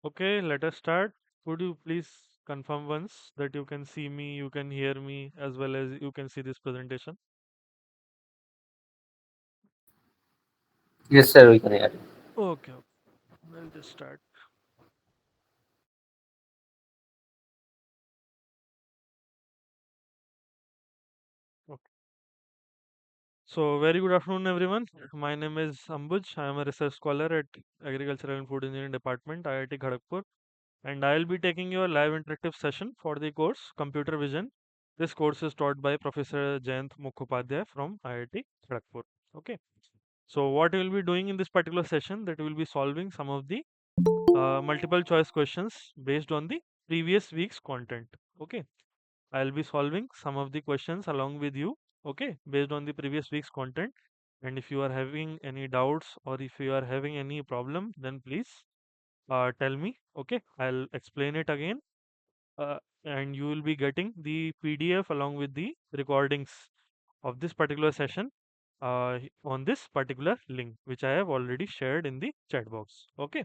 Okay, let us start. Could you please confirm once that you can see me, you can hear me, as well as you can see this presentation? Yes, sir, we can hear you. Okay, okay. We'll just start. Okay. So, very good afternoon, everyone. My name is Ambuj. I am a research scholar at Agricultural and Food Engineering Department, IIT Kharagpur, and I'll be taking your live interactive session for the course Computer Vision. This course is taught by Professor Jayant Mukhopadhyay from IIT Kharagpur. Okay. So, what we will be doing in this particular session, that we will be solving some of the multiple choice questions based on the previous week's content. Okay, I'll be solving some of the questions along with you. Okay, based on the previous week's content. And if you are having any doubts or if you are having any problem, then please tell me. Okay, I'll explain it again. And you will be getting the PDF along with the recordings of this particular session on this particular link, which I have already shared in the chat box. Okay.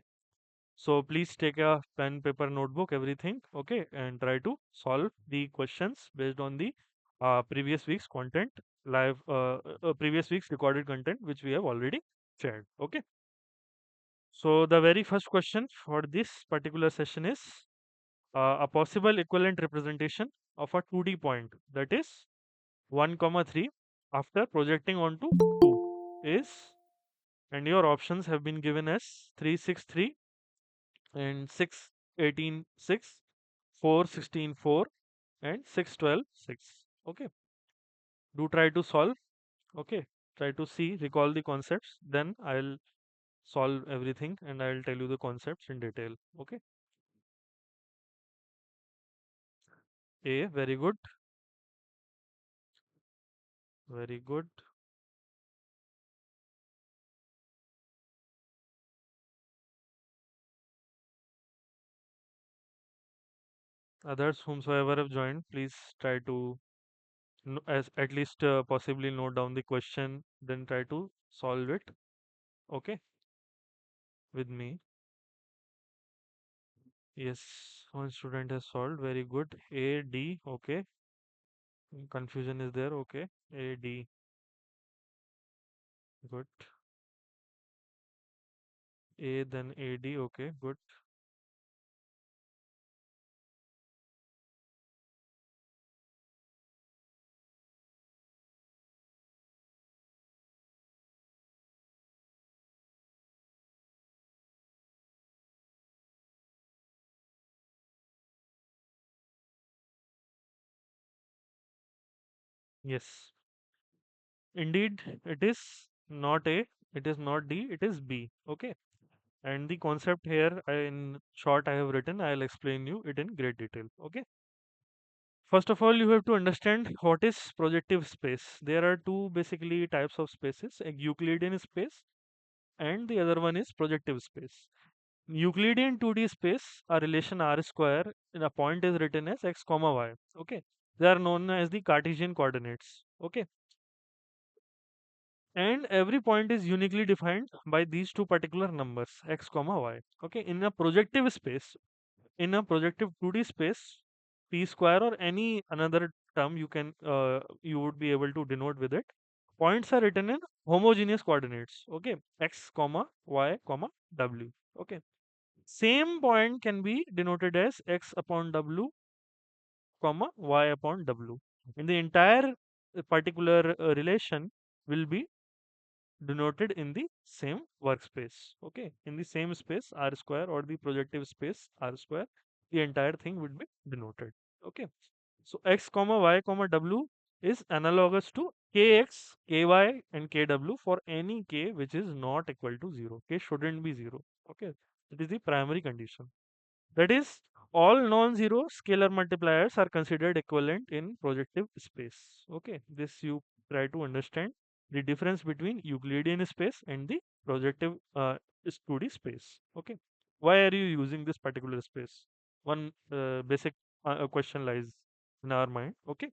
So please take a pen, paper, notebook, everything, okay, and try to solve the questions based on the previous week's content, previous week's recorded content, which we have already shared. Okay. So the very first question for this particular session is a possible equivalent representation of a 2D point, that is 1 comma 3 after projecting onto 2 is, and your options have been given as 363 and 6 18 6, 4 16 4, and 6 12 6. Okay, do try to solve. Okay, try to see, recall the concepts, then I'll solve everything and I'll tell you the concepts in detail. Okay. A, very good, very good. Others whomsoever have joined, please try to as at least possibly note down the question, then try to solve it. Okay, with me. Yes, one student has solved. Very good. A, D. Okay. Confusion is there. Okay. A, D. Good. A, then A, D. Okay. Good. Yes. Indeed, it is not A. It is not D. It is B. Okay. And the concept here, in short, I have written. I'll explain you it in great detail. Okay. First of all, you have to understand what is projective space. There are two basically types of spaces: a Euclidean space and the other one is projective space. Euclidean 2D space, a relation r square, in a point is written as x comma y. Okay, they are known as the Cartesian coordinates. Okay, and every point is uniquely defined by these two particular numbers x comma y. Okay, in a projective space, in a projective 2D space, p square or any another term you would be able to denote with it. Points are written in homogeneous coordinates. Okay, x comma y comma w. Okay, Same point can be denoted as x upon w, comma y upon w. In the entire particular relation will be denoted in the same workspace. Okay, in the same space r square or the projective space r square, the entire thing would be denoted. Okay, so x comma y comma w is analogous to kx, ky, and kw for any k which is not equal to 0. K shouldn't be 0. Okay, it is the primary condition. That is, all non-zero scalar multipliers are considered equivalent in projective space. Okay, this you try to understand the difference between Euclidean space and the projective 2D space. Okay, why are you using this particular space? One basic question lies in our mind. Okay,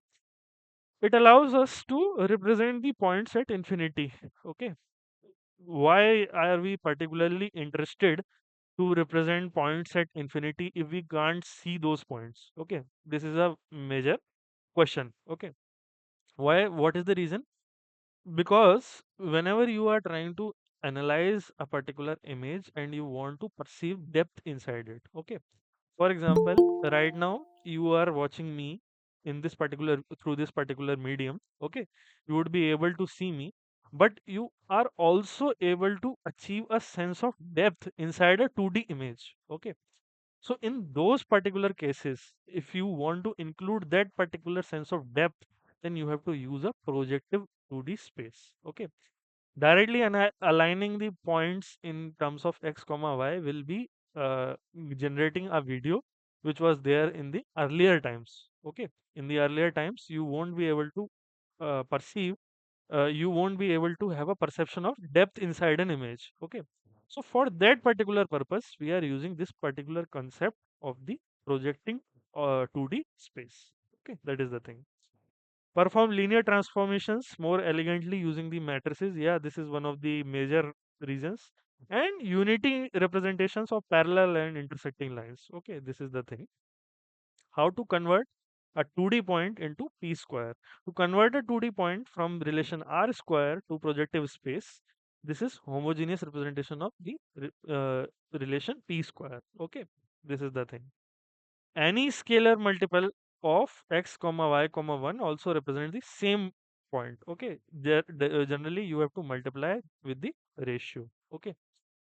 it allows us to represent the points at infinity. Okay, why are we particularly interested to represent points at infinity if we can't see those points? Okay, this is a major question. Okay, why? What is the reason? Because whenever you are trying to analyze a particular image and you want to perceive depth inside it, okay, for example, right now you are watching me in this particular through this particular medium. Okay, you would be able to see me, but you are also able to achieve a sense of depth inside a 2D image. Okay, so in those particular cases, if you want to include that particular sense of depth, then you have to use a projective 2D space. Okay, directly aligning the points in terms of x comma y will be uh, generating a video which was there in the earlier times. Okay, in the earlier times you won't be able to perceive, you won't be able to have a perception of depth inside an image. Okay, so for that particular purpose we are using this particular concept of the projecting 2D space. Okay, that is the thing. Perform linear transformations more elegantly using the matrices. Yeah, this is one of the major reasons. And unity representations of parallel and intersecting lines. Okay, this is the thing. How to convert a 2D point into p square? To convert a 2D point from relation r square to projective space, this is homogeneous representation of the relation p square. Okay, this is the thing. Any scalar multiple of x comma y comma 1 also represent the same point. Okay, generally you have to multiply with the ratio. Okay,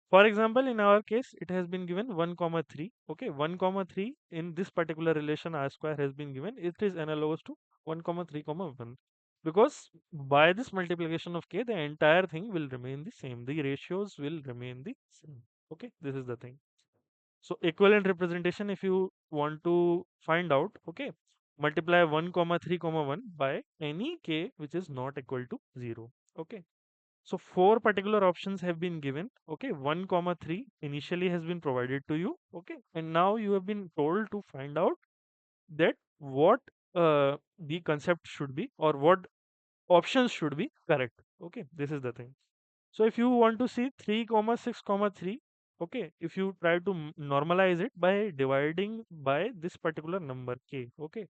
for example, in our case it has been given 1 comma 3. Okay, 1 comma 3 in this particular relation r square has been given, it is analogous to 1 comma 3 comma 1, because by this multiplication of k the entire thing will remain the same, the ratios will remain the same. Okay, this is the thing. So equivalent representation, if you want to find out, okay, multiply 1 comma 3 comma 1 by any k which is not equal to 0. Okay. So four particular options have been given. Okay, 1 comma 3 initially has been provided to you. Okay, and now you have been told to find out that what the concept should be or what options should be correct. Okay, this is the thing. So if you want to see 3 comma 6 comma 3, okay, if you try to normalize it by dividing by this particular number k, okay,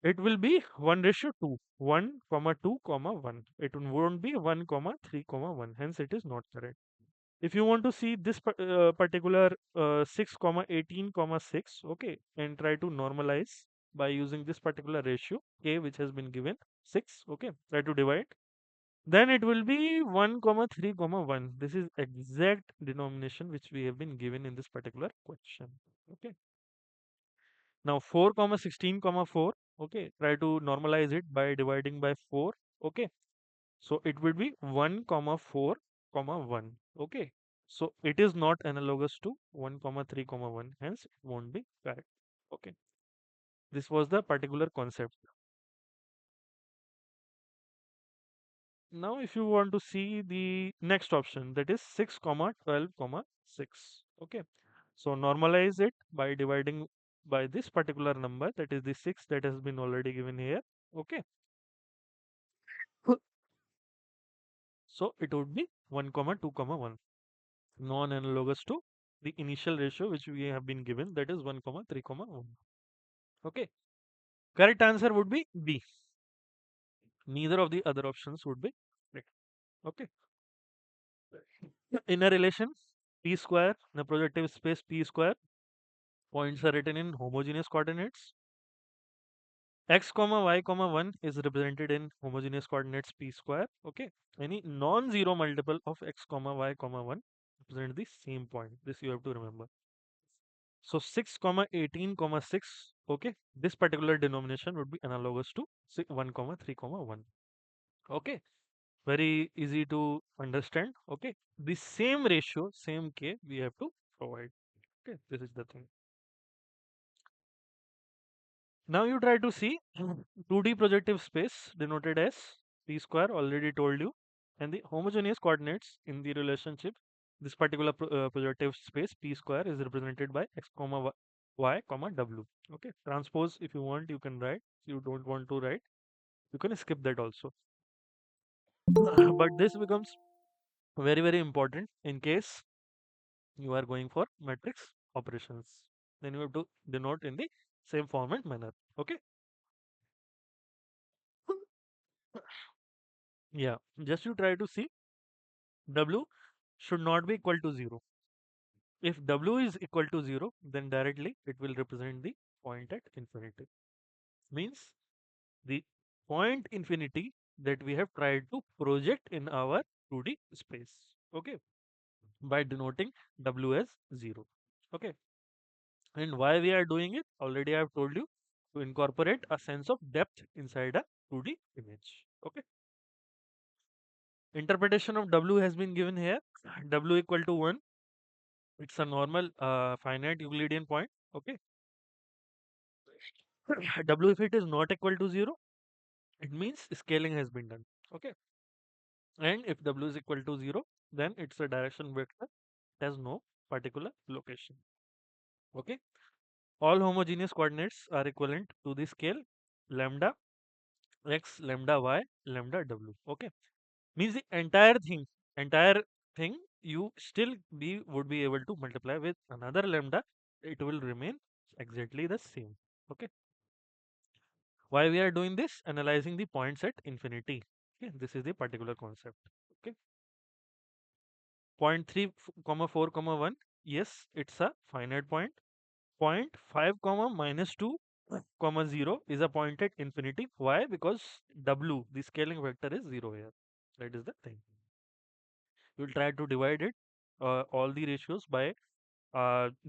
it will be 1 ratio 2, 1 comma 2 comma 1. It won't be 1 comma 3 comma 1. Hence it is not correct. If you want to see this particular 6 comma 18 comma 6, okay, and try to normalize by using this particular ratio k which has been given 6, okay, try to divide, then it will be 1 comma 3 comma 1. This is exact denomination which we have been given in this particular question. Okay, now 4 comma 16 comma 4, okay, try to normalize it by dividing by 4. Okay, so it will be 1 comma 4 comma 1. Okay, so it is not analogous to 1 comma 3 comma 1, hence it won't be correct. Okay, this was the particular concept. Now, if you want to see the next option, that is 6 comma 12 comma 6. Okay, so normalize it by dividing by this particular number, that is the 6 that has been already given here. Okay, so it would be 1 comma 2 comma 1, non-analogous to the initial ratio which we have been given, that is 1 comma 3 comma 1. Okay, correct answer would be B. Neither of the other options would be correct. Okay, in a relation P square, the projective space P square, points are written in homogeneous coordinates. X comma y comma 1 is represented in homogeneous coordinates P square. Okay. Any non-zero multiple of x comma y comma 1 represent the same point. This you have to remember. So 6 comma 18 comma 6. Okay. This particular denomination would be analogous to 1 comma 3 comma 1. Okay. Very easy to understand. Okay. The same ratio, same k we have to provide. Okay. This is the thing. Now you try to see 2D projective space denoted as p square, already told you, and the homogeneous coordinates in the relationship. This particular projective space p square is represented by x comma y comma w. Okay, transpose if you want you can write. If you don't want to write, you can skip that also. But this becomes very important in case you are going for matrix operations. Then you have to denote in the same format manner. Okay. Yeah, just you try to see W should not be equal to 0. If W is equal to 0, then directly it will represent the point at infinity. Means the point infinity that we have tried to project in our 2D space. Okay, by denoting W as 0. Okay, and why we are doing it? Already I have told you, to incorporate a sense of depth inside a 2D image. Okay, interpretation of W has been given here. W equal to 1. It's a normal finite Euclidean point. Okay. W if it is not equal to 0, it means scaling has been done. Okay. And if W is equal to 0, then it's a direction vector. It has no particular location. Okay. All homogeneous coordinates are equivalent to the scale lambda x, lambda y, lambda w. Okay. Means the entire thing you still be would be able to multiply with another lambda. It will remain exactly the same. Okay. Why we are doing this? Analyzing the points at infinity. Okay, this is the particular concept. Okay, point 3 comma 4 comma 1. Yes, it's a finite point. Point 5 comma minus 2 comma 0 is a point at infinity. Why? Because W, the scaling vector, is 0 here. That is the thing. You will try to divide it, all the ratios by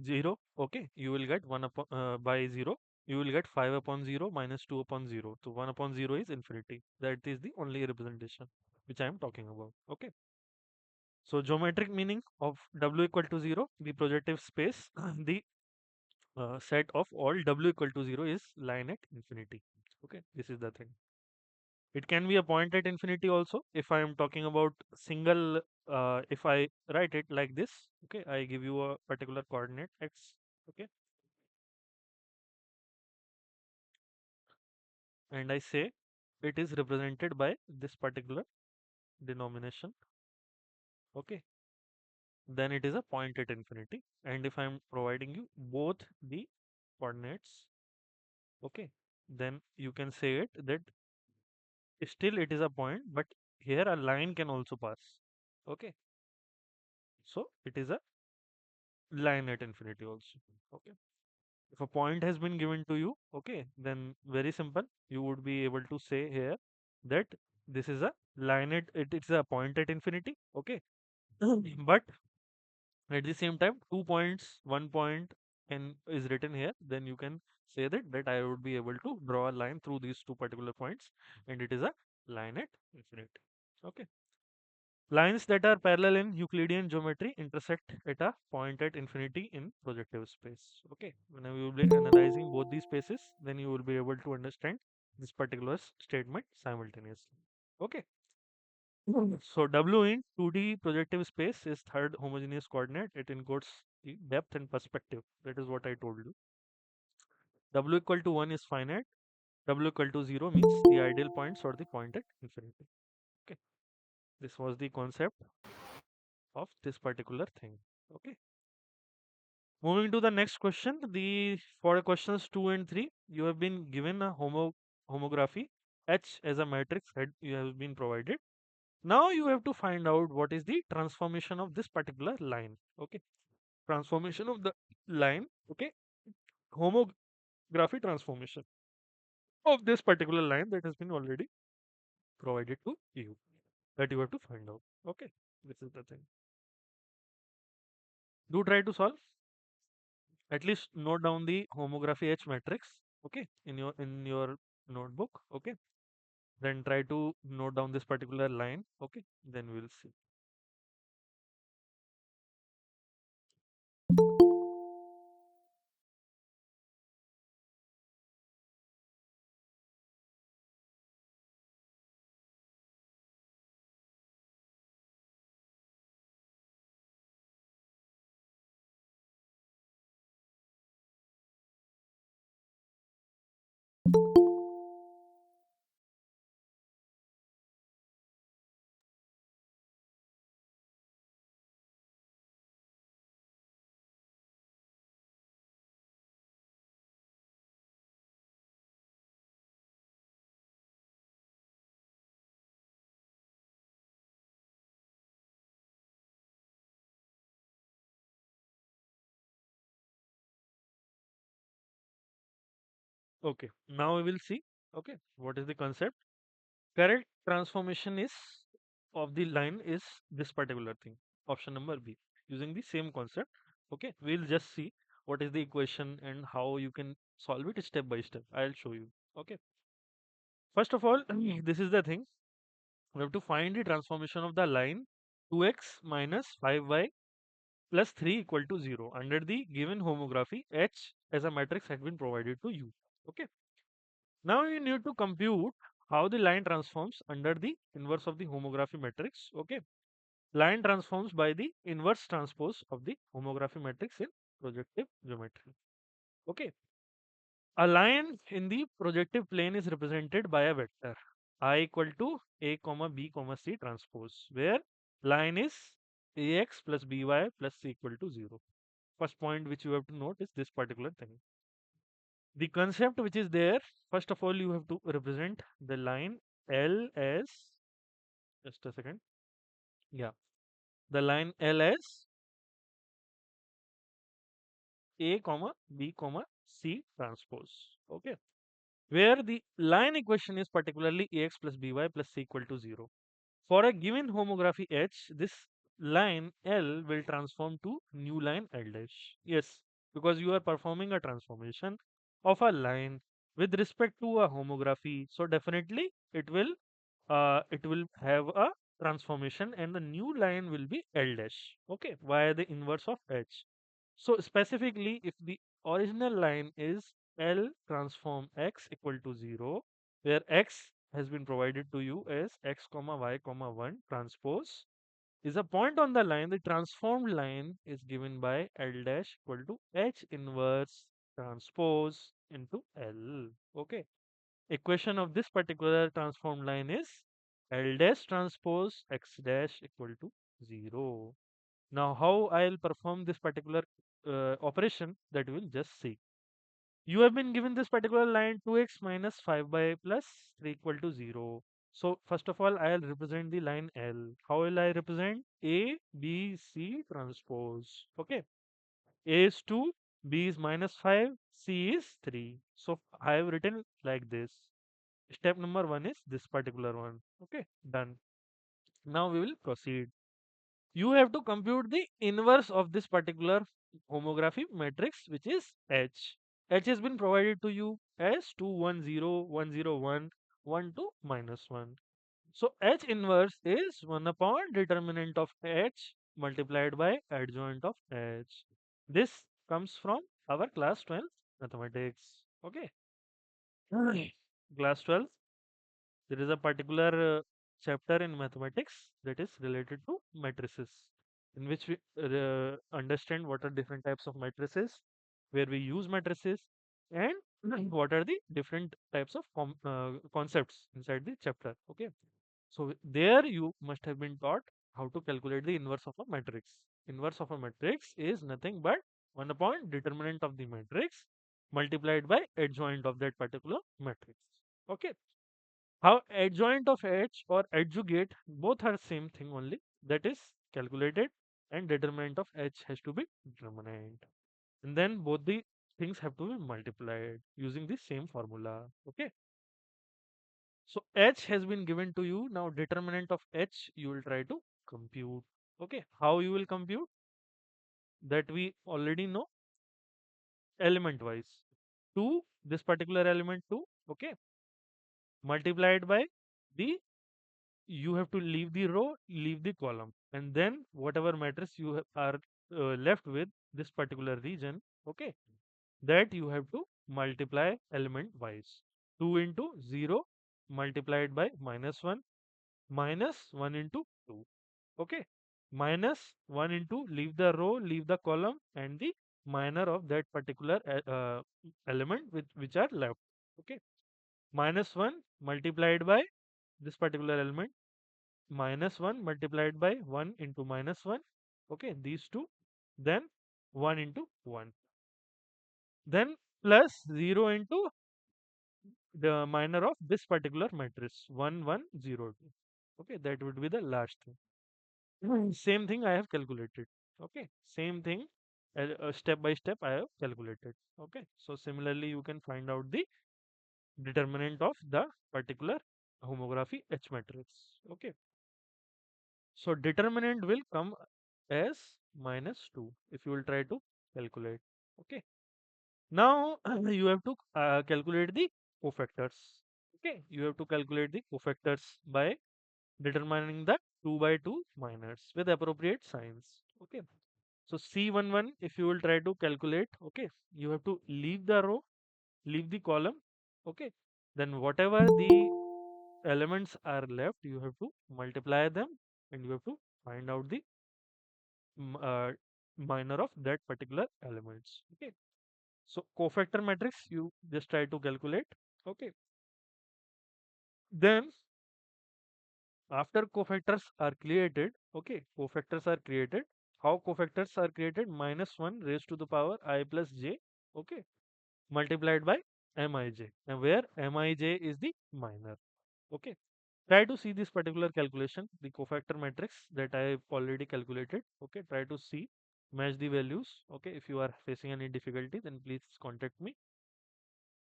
0. Okay, you will get 1 upon by 0. You will get 5 upon 0 minus 2 upon 0. So 1 upon 0 is infinity. That is the only representation which I am talking about. Okay. So geometric meaning of W equal to 0, the projective space, the set of all W equal to 0 is line at infinity. Okay, this is the thing. It can be a point at infinity also. If I am talking about single, if I write it like this, okay, I give you a particular coordinate x, okay, and I say it is represented by this particular denomination, okay, then it is a point at infinity. And if I am providing you both the coordinates, okay, then you can say it that still it is a point, but here a line can also pass, okay, so it is a line at infinity also. Okay, if a point has been given to you, okay, then very simple, you would be able to say here that this is a line at it's a point at infinity. Okay, but at the same time 2 points, 1 point and is written here, then you can say that I would be able to draw a line through these two particular points and it is a line at infinity. Okay, lines that are parallel in Euclidean geometry intersect at a point at infinity in projective space. Okay, whenever you will be analyzing both these spaces, then you will be able to understand this particular statement simultaneously. Okay. So W in 2D projective space is third homogeneous coordinate. It encodes the depth and perspective. That is what I told you. W equal to 1 is finite. W equal to 0 means the ideal points or the point at infinity. Okay. This was the concept of this particular thing. Okay. Moving to the next question, the for questions 2 and 3, you have been given a homography H as a matrix head you have been provided. Now you have to find out what is the transformation of this particular line. Okay, transformation of the line. Okay, homography transformation of this particular line that has been already provided to you, that you have to find out. Okay, this is the thing. Do try to solve. At least note down the homography H matrix. Okay, in your notebook. Okay, then try to note down this particular line. Okay, then we'll see. Okay, now we will see. Okay, what is the concept? Correct transformation is of the line is this particular thing. Option number B. Using the same concept. Okay, we'll just see what is the equation and how you can solve it step by step. I'll show you. Okay. First of all, this is the thing. We have to find the transformation of the line 2x minus 5y plus 3 equal to 0 under the given homography H as a matrix has been provided to you. Okay. Now you need to compute how the line transforms under the inverse of the homography matrix. Okay. Line transforms by the inverse transpose of the homography matrix in projective geometry. Okay. A line in the projective plane is represented by a vector I equal to a comma b comma c transpose, where line is ax plus by plus c equal to 0. First point which you have to note is this particular thing. The concept which is there, first of all, you have to represent the line L as, just a second, yeah, the line L as a comma b comma c transpose. Okay, where the line equation is particularly ax plus by plus c equal to 0. For a given homography H, this line L will transform to new line L dash. Yes, because you are performing a transformation of a line with respect to a homography. So definitely it will have a transformation and the new line will be L dash. Okay, via the inverse of H. So specifically, if the original line is L transform x equal to 0, where x has been provided to you as x comma y comma 1 transpose is a point on the line, the transformed line is given by L dash equal to H inverse transpose into L. Okay. Equation of this particular transformed line is L dash transpose x dash equal to 0. Now, how I'll perform this particular operation, that we'll just see. You have been given this particular line 2x minus 5 by plus 3 equal to 0. So, first of all, I'll represent the line L. How will I represent? A, B, C transpose. Okay. A is 2, B is minus 5, C is 3. So, I have written like this. Step number 1 is this particular one. Okay. Done. Now, we will proceed. You have to compute the inverse of this particular homography matrix, which is H. H has been provided to you as 2 1 0 1 0 1 1 2 minus 1. So H inverse is 1 upon determinant of H multiplied by adjoint of H. This comes from our class 12 mathematics. Okay. Class 12, there is a particular chapter in mathematics that is related to matrices, in which we understand what are different types of matrices, where we use matrices, and what are the different types of concepts inside the chapter. Okay, so there you must have been taught how to calculate the inverse of a matrix. Inverse of a matrix is nothing but 1 upon determinant of the matrix multiplied by adjoint of that particular matrix. Okay. How adjoint of h or adjugate both are same thing only, that is calculated, and determinant of h has to be determinant, and then both the things have to be multiplied using the same formula. Okay, so h has been given to you. Now determinant of h you will try to compute. Okay, how you will compute, that we already know, element wise. 2, this particular element 2, okay, multiplied by the, you have to leave the row, leave the column, and then whatever matrix you are left with, this particular region, okay, that you have to multiply element wise. 2 into 0 multiplied by -1, -1 into 2, okay, -1 into leave the row, leave the column, and the minor of that particular element which are left, okay, -1 multiplied by this particular element, -1 multiplied by 1 into -1, okay, these two, then 1 into 1, then plus 0 into the minor of this particular matrix, 1 1 0 2, okay, that would be the last thing. Same thing I have calculated, okay, same thing, step by step I have calculated, okay. So similarly you can find out the determinant of the particular homography H matrix, okay. So determinant will come as -2 if you will try to calculate. Okay. Now you have to calculate the cofactors. Okay. You have to calculate the cofactors by determining the 2 by 2 minors with appropriate signs. Okay. So C11 if you will try to calculate, okay, you have to leave the row, leave the column. Okay. Then whatever the elements are left, you have to multiply them, and you have to find out the m- uh, minor of that particular elements. Okay, so cofactor matrix you just try to calculate. Okay, then after cofactors are created, okay, cofactors are created. How cofactors are created? -1 raised to the power I plus j, okay, multiplied by mij, and where mij is the minor. Okay, try to see this particular calculation, the cofactor matrix that I have already calculated. Okay, try to see, match the values. Okay, if you are facing any difficulty, then please contact me.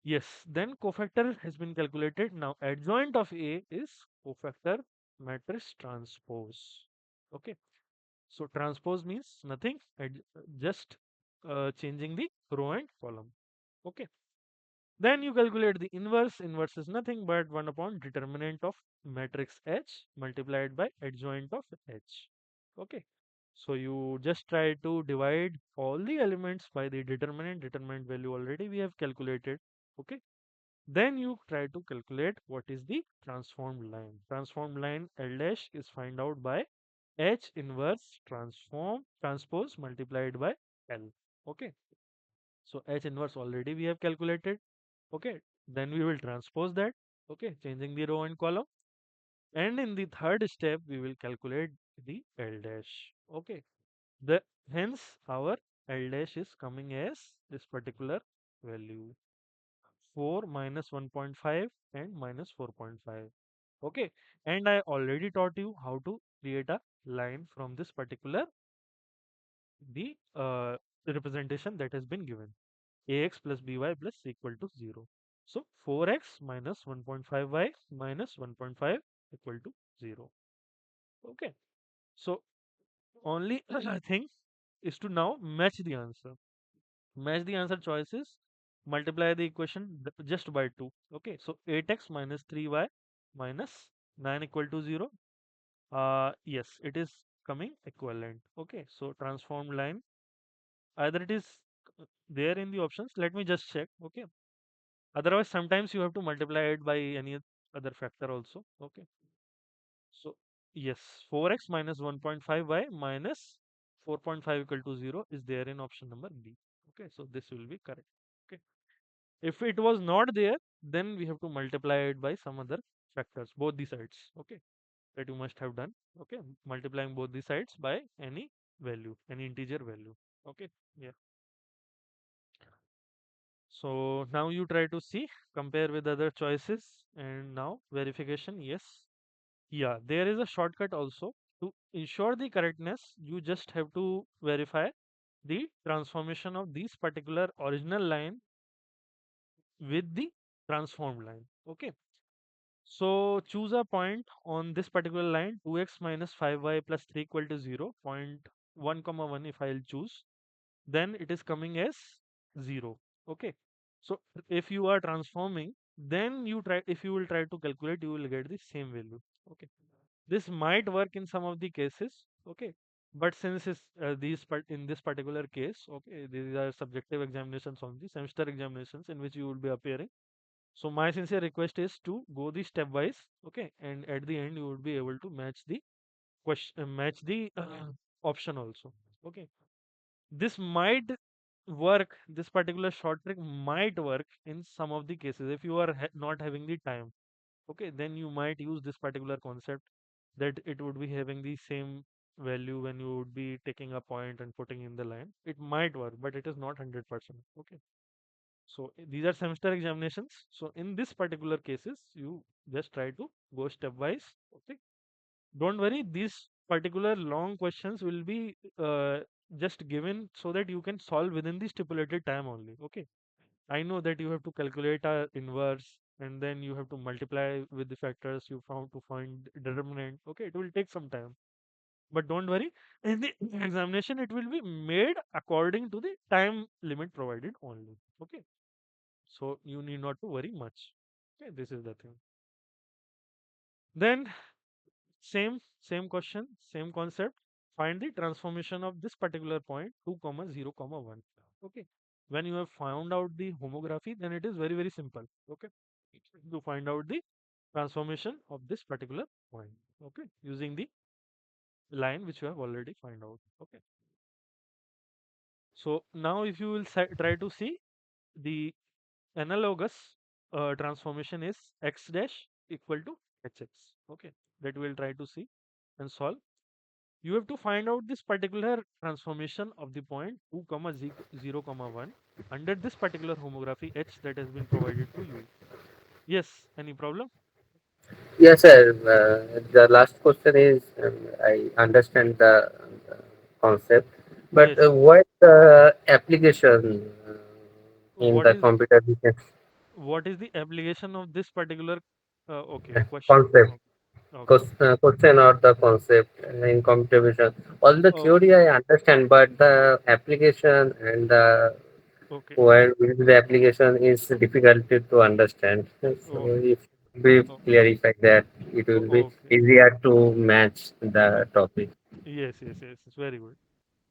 Yes, then cofactor has been calculated. Now adjoint of A is cofactor matrix transpose. Okay, so transpose means nothing, just changing the row and column. Okay, then you calculate the inverse. Inverse is nothing but 1 upon determinant of matrix H multiplied by adjoint of H. Okay. So you just try to divide all the elements by the determinant. Determinant value already we have calculated. Okay. Then you try to calculate what is the transformed line. Transformed line L dash is find out by H inverse transpose multiplied by L. Okay. So H inverse already we have calculated. Okay, then we will transpose that, okay, changing the row and column, and in the third step we will calculate the L dash. Okay, the hence our L dash is coming as this particular value, 4 minus 1.5 and minus 4.5. Okay, and I already taught you how to create a line from this particular the representation that has been given, ax plus by plus equal to 0. So 4x minus 1.5y minus 1.5 equal to 0. Okay. So only thing is to now match the answer. Match the answer choices. Multiply the equation just by 2. Okay. So 8x minus 3y minus 9 equal to 0. Yes, it is coming equivalent. Okay. So transformed line. Either it is there in the options. Let me just check. Okay. Otherwise, sometimes you have to multiply it by any other factor also. Okay. So, yes, 4x minus 1.5y minus 4.5 equal to 0 is there in option number B. Okay. So, this will be correct. Okay. If it was not there, then we have to multiply it by some other factors, both the sides. Okay. That you must have done. Okay. Multiplying both the sides by any value, any integer value. Okay. Yeah. So now you try to see, compare with other choices, and now verification. Yes, yeah, there is a shortcut also. To ensure the correctness, you just have to verify the transformation of this particular original line with the transformed line. Okay. So choose a point on this particular line, 2x minus 5y plus 3 equal to 0, point 1 comma 1 if I'll choose, then it is coming as 0. Okay. So if you are transforming, then you try, if you will try to calculate, you will get the same value. Okay. This might work in some of the cases. Okay. But since it's, in this particular case, okay, these are subjective examinations on the semester examinations in which you will be appearing. So my sincere request is to go the stepwise, okay, and at the end you would be able to match the question, match the option also, okay. This might work. This particular short trick might work in some of the cases if you are not having the time, okay. Then you might use this particular concept that it would be having the same value when you would be taking a point and putting in the line. It might work, but it is not 100%, okay. So these are semester examinations. So in this particular cases, you just try to go stepwise. Okay. Don't worry. These particular long questions will be just given so that you can solve within the stipulated time only. Okay. I know that you have to calculate a inverse and then you have to multiply with the factors you found to find determinant. Okay. It will take some time. But don't worry. In the examination, it will be made according to the time limit provided only. Okay. So you need not to worry much. Okay, this is the thing. Then same question, same concept. Find the transformation of this particular point 2 comma 0 comma 1. Okay. When you have found out the homography, then it is very simple. Okay. To find out the transformation of this particular point. Okay. Using the line which you have already find out. Okay. So now if you will try to see the analogous transformation is x dash equal to hx. Okay, that we'll try to see and solve. You have to find out this particular transformation of the point 2 comma 0 comma 1 under this particular homography h that has been provided to you. Yes, any problem? Yes, sir. The last question is I understand the concept, but Yes, yes. what application in What the is computer business what is the application of this particular okay question? concept? Okay, okay, Question or the concept in computer vision. All the okay, theory I understand, but the application and the okay, where the application is difficult to understand. So okay, if we okay, clarify that, it will be okay. easier to match the topic. Yes, yes, yes. It's very good.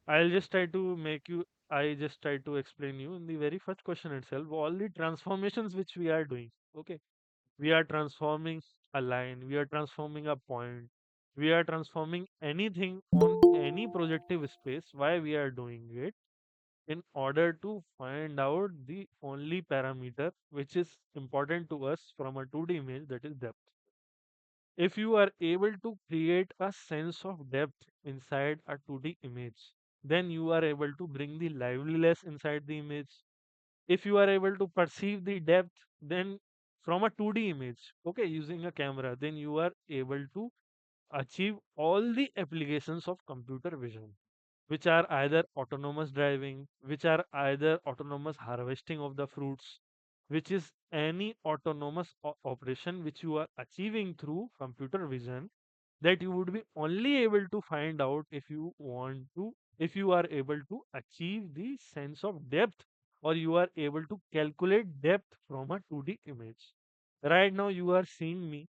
I'll just try to make you, I just try to explain you in the very first question itself, all the transformations which we are doing. Okay. We are transforming a line, we are transforming a point, we are transforming anything on any projective space. Why we are doing it? In order to find out the only parameter which is important to us from a 2D image, that is depth. If you are able to create a sense of depth inside a 2D image, then you are able to bring the liveliness inside the image. If you are able to perceive the depth, then from a 2D image, okay, using a camera, then you are able to achieve all the applications of computer vision, which are either autonomous driving, which are either autonomous harvesting of the fruits, which is any autonomous operation which you are achieving through computer vision, that you would be only able to find out if you want to, if you are able to achieve the sense of depth, or you are able to calculate depth from a 2D image. Right now you are seeing me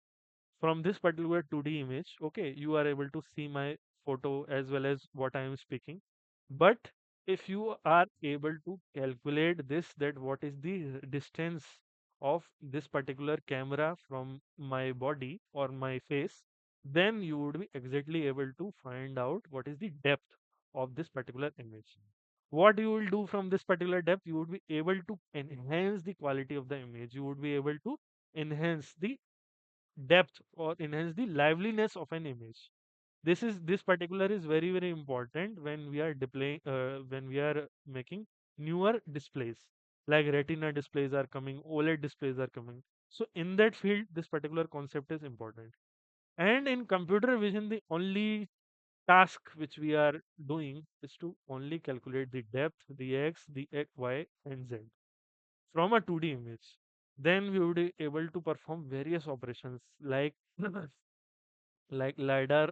from this particular 2D image. Okay, you are able to see my photo as well as what I am speaking. But if you are able to calculate this, that what is the distance of this particular camera from my body or my face, then you would be exactly able to find out what is the depth of this particular image. What you will do from this particular depth, you would be able to enhance the quality of the image, you would be able to enhance the depth or enhance the liveliness of an image. This particular is very important when we are displaying, when we are making newer displays. like retina displays are coming, OLED displays are coming. So in that field, this particular concept is important. And in computer vision, the only task which we are doing is to only calculate the depth, the x, the y, and z from a 2D image. Then we would be able to perform various operations like like lidar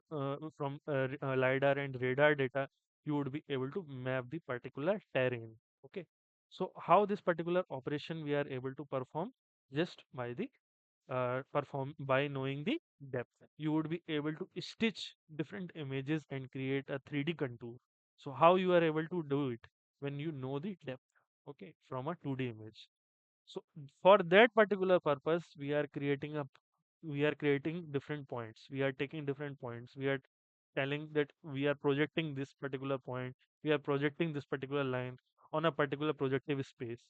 from lidar and radar data. You would be able to map the particular terrain. Okay, so how this particular operation we are able to perform just by the perform by knowing the depth. You would be able to stitch different images and create a 3D contour. So how you are able to do it when you know the depth, okay, from a 2D image. So for that particular purpose, we are creating different points. We are taking different points. We are telling that we are projecting this particular point. We are projecting this particular line on a particular projective space.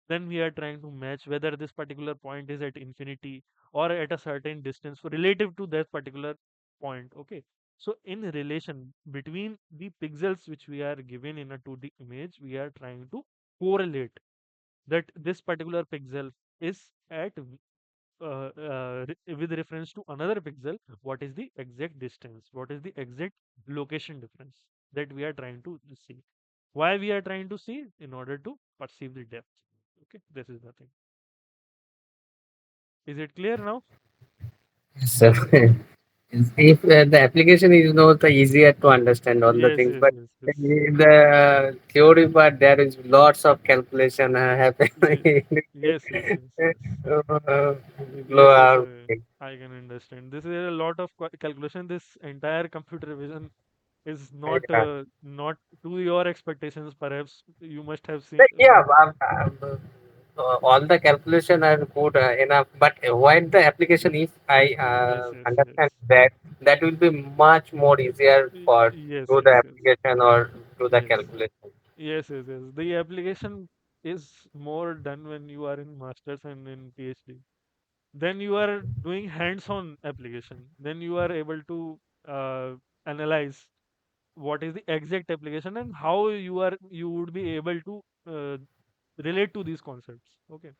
Then we are trying to match whether this particular point is at infinity or at a certain distance relative to that particular point. Okay. So in relation between the pixels which we are given in a 2D image, we are trying to correlate that this particular pixel is at with reference to another pixel, what is the exact distance, what is the exact location difference that we are trying to see. Why we are trying to see? In order to perceive the depth. Okay, this is the thing. Is it clear now? So if the application is not the easier to understand all the Yes, things, yes, but yes, yes. in the theory part there is lots of calculation happening. Yes, yes, yes, yes. uh, blow Yes, yes, our I can understand. This is a lot of calculation. This entire computer vision is yeah. not to your expectations. Perhaps you must have seen. But yeah, all the calculation are good enough, but when the application, if I Yes, yes, understand yes. that, that will be much more easier for Yes, do the yes, yes, application or do the yes, calculation. yes, yes, yes. The application is more done when you are in masters and in PhD. Then you are doing hands-on application. Then you are able to analyze what is the exact application and how you would be able to relate to these concepts. Okay,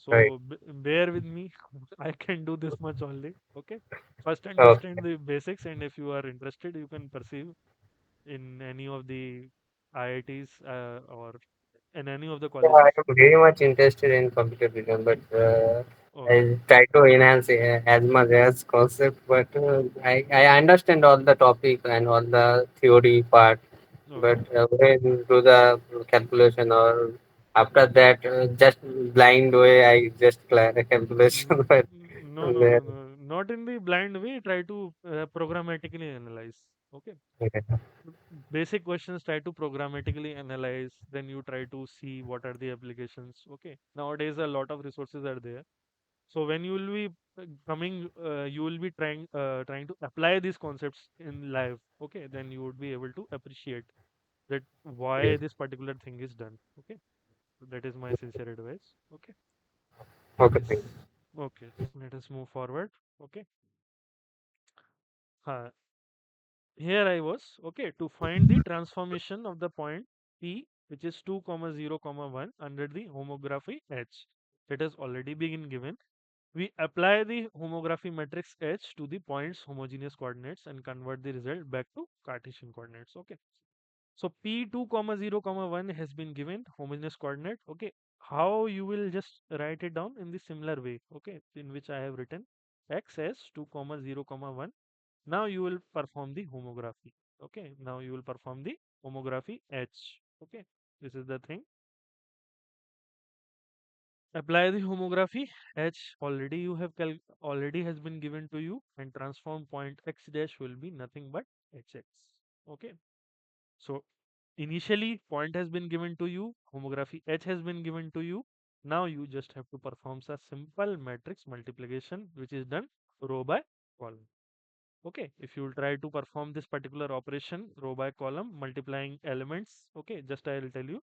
Right. so bear with me. I can do this much only. Okay, first Okay. understand the basics, and if you are interested, you can pursue in any of the IITs or in any of the Yeah, I colleges. am very much interested in computer vision, but Okay, I try to enhance as much as concept. But I understand all the topic and all the theory part. But okay. when do the calculation or after that, just blind way, I just calculation. But No, no, no, no. Not in the blind way. Try to programmatically analyze. Okay. uh, Basic questions try to programmatically analyze. Then you try to see what are the applications. Okay. Nowadays, a lot of resources are there. So when you will be you will be trying to apply these concepts in live. Okay. Then you would be able to appreciate that why this particular thing is done. Okay. So that is my sincere advice. Okay. Yes. okay. Okay. Let us move forward. Okay. Uh, Here I was, okay, to find the transformation of the point P, which is 2 comma 0 comma 1 under the homography H. That has already been given. We apply the homography matrix H to the point's homogeneous coordinates and convert the result back to Cartesian coordinates. Okay. So P2 comma 0 comma 1 has been given homogeneous coordinate. Okay. How you will just write it down in the similar way. Okay. In which I have written X as 2 comma 0 comma 1. Now you will perform the homography. Okay. Now you will perform the homography H. Okay. This is the thing. Apply the homography H already you have already has been given to you, and transform point X dash will be nothing but HX. Okay. So initially point has been given to you, homography H has been given to you. Now you just have to perform a simple matrix multiplication which is done row by column. Okay, if you will try to perform this particular operation row by column multiplying elements, okay, just I will tell you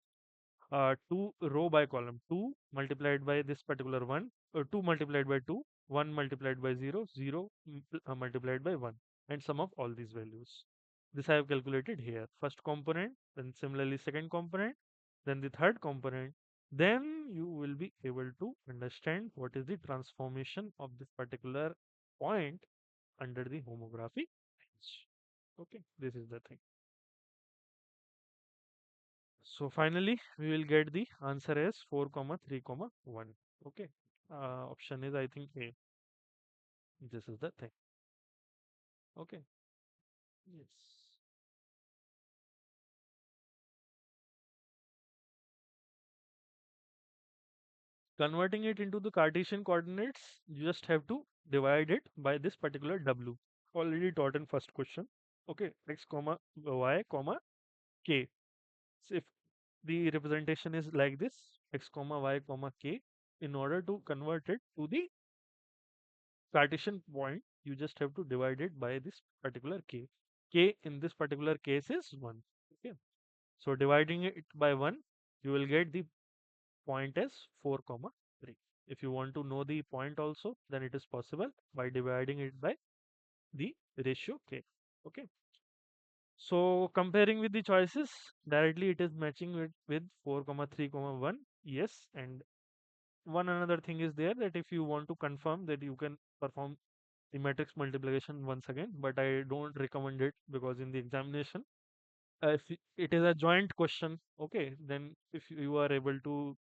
2 row by column, 2 multiplied by this particular 1, 2 multiplied by 2, 1 multiplied by 0, 0 multiplied by 1, and sum of all these values. This I have calculated here. First component, then similarly second component, then the third component, then you will be able to understand what is the transformation of this particular point under the homography range. Okay, this is the thing. So finally, we will get the answer as 4 comma 3 comma 1. Okay, option is I think A. This is the thing. Okay, yes. Converting it into the Cartesian coordinates, you just have to divide it by this particular W. Already taught in first question. Okay, x comma y comma k. So if the representation is like this, x comma y comma k, in order to convert it to the Cartesian point, you just have to divide it by this particular k. K in this particular case is 1. Okay. So dividing it by 1, you will get the point as 4 comma 3. If you want to know the point also, then it is possible by dividing it by the ratio k. Okay. So comparing with the choices, directly it is matching with 4 comma 3 comma 1. Yes. And one another thing is there, that if you want to confirm, that you can perform the matrix multiplication once again, but I don't recommend it, because in the examination, if it is a joint question, okay, then if you are able to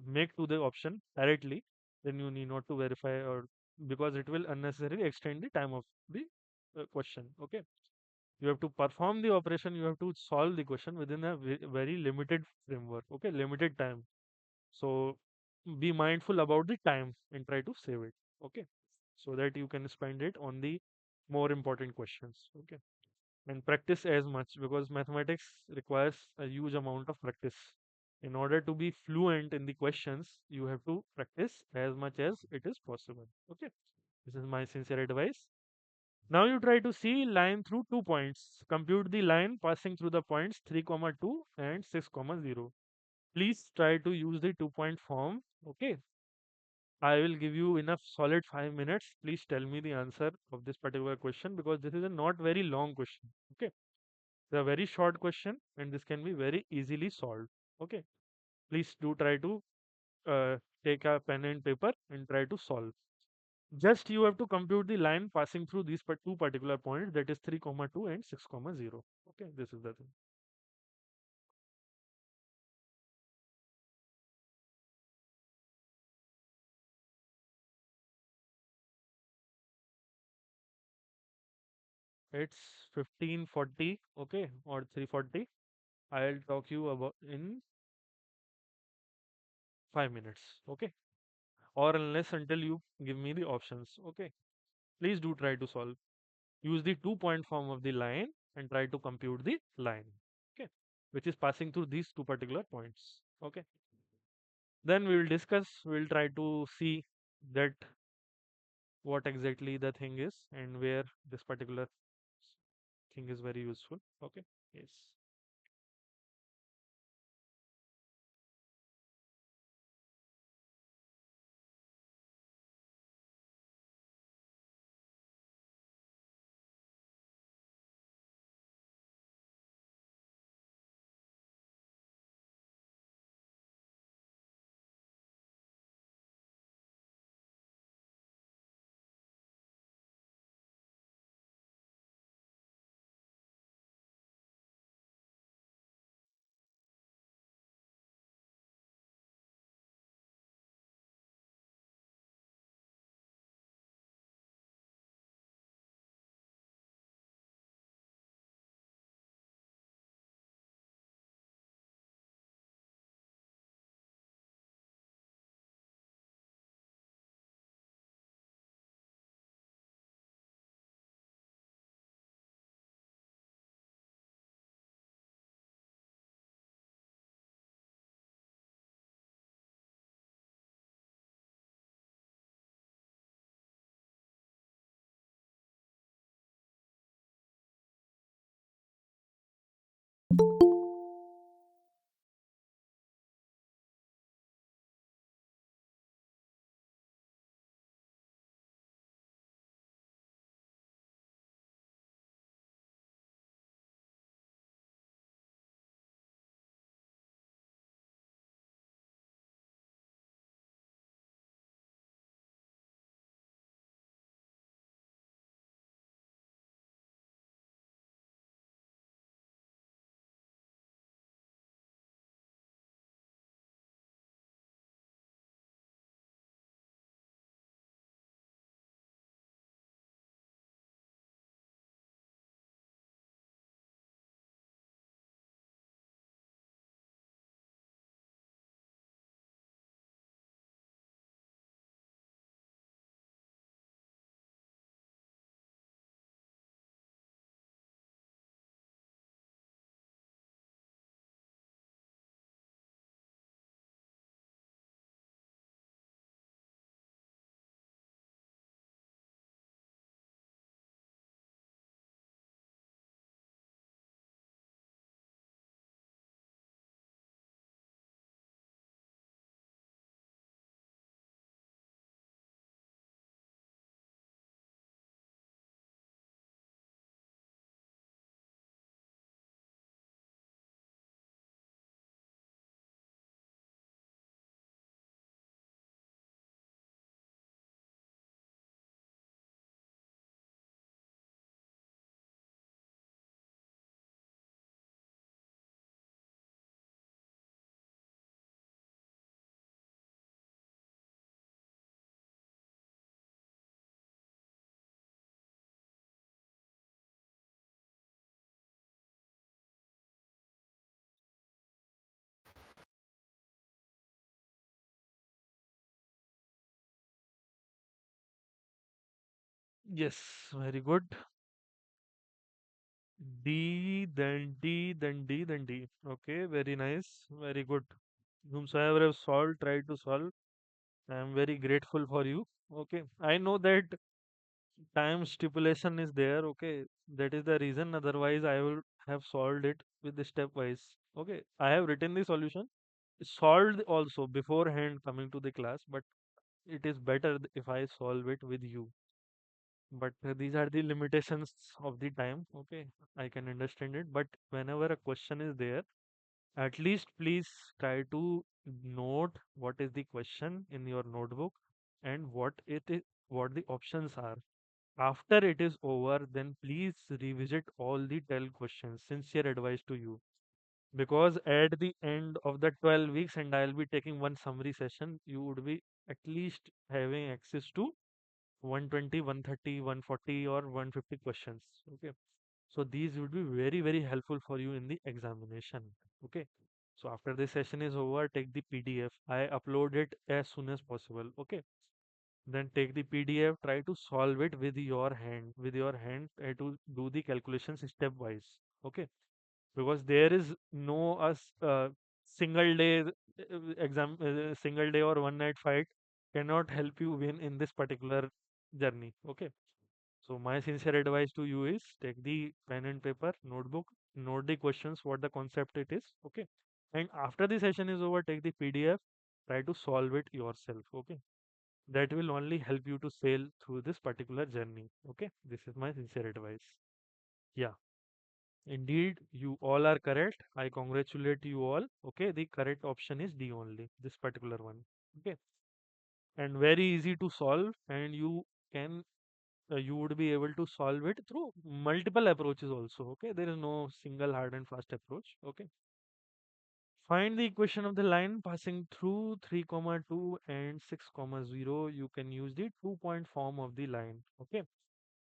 make to the option directly, then you need not to verify, or because it will unnecessarily extend the time of the question. Okay, you have to perform the operation, you have to solve the question within a very limited framework. Okay, limited time. So be mindful about the time and try to save it. Okay, so that you can spend it on the more important questions. Okay, and practice as much, because mathematics requires a huge amount of practice. In order to be fluent in the questions, you have to practice as much as it is possible. Okay, this is my sincere advice. Now you try to see line through 2 points. Compute the line passing through the points 3 comma 2 and 6 comma 0. Please try to use the 2 point form. Okay, I will give you enough solid 5 minutes. Please tell me the answer of this particular question, because this is a not very long question. Okay, it's a very short question and this can be very easily solved. Okay, please do try to take a pen and paper and try to solve. Just you have to compute the line passing through these two particular points, that is 3 comma 2 and 6 comma 0. Okay, this is the thing. It's 15:40, okay, or 3:40. I'll talk you about in 5 minutes. Okay, or unless until you give me the options. Okay, please do try to solve. Use the 2 point form of the line and try to compute the line. Okay, which is passing through these two particular points. Okay, then we will discuss. We will try to see that what exactly the thing is and where this particular thing is very useful. Okay, yes. Yes, very good. D, then D, then D, then D. Okay, very nice, very good. Whomsoever have solved, try to solve. I am very grateful for you. Okay, I know that time stipulation is there. Okay, that is the reason. Otherwise, I will have solved it with the stepwise. Okay, I have written the solution, solved also beforehand coming to the class, but it is better if I solve it with you. But these are the limitations of the time. Okay, I can understand it. But whenever a question is there, at least please try to note what is the question in your notebook and what the options are. After it is over, then please revisit all the 12 questions. Sincere advice to you. Because at the end of the 12 weeks, and I'll be taking one summary session, you would be at least having access to 120, 130, 140, or 150 questions. Okay. So these would be very, very helpful for you in the examination. Okay. So after this session is over, take the PDF. I upload it as soon as possible. Okay. Then take the PDF, try to solve it with your hand. With your hand, try to do the calculations stepwise. Okay, because there is no single day single day or one night fight cannot help you win in this particular journey. Okay, so my sincere advice to you is take the pen and paper, notebook, note the questions, what the concept it is. Okay, and after the session is over, take the PDF, try to solve it yourself. Okay, that will only help you to sail through this particular journey. Okay, this is my sincere advice. Yeah, indeed, you all are correct. I congratulate you all. Okay, the correct option is D only, this particular one. Okay, and very easy to solve, and can you would be able to solve it through multiple approaches also. Okay, there is no single hard and fast approach. Okay, find the equation of the line passing through 3 comma 2 and 6 comma 0. You can use the 2 point form of the line. Okay,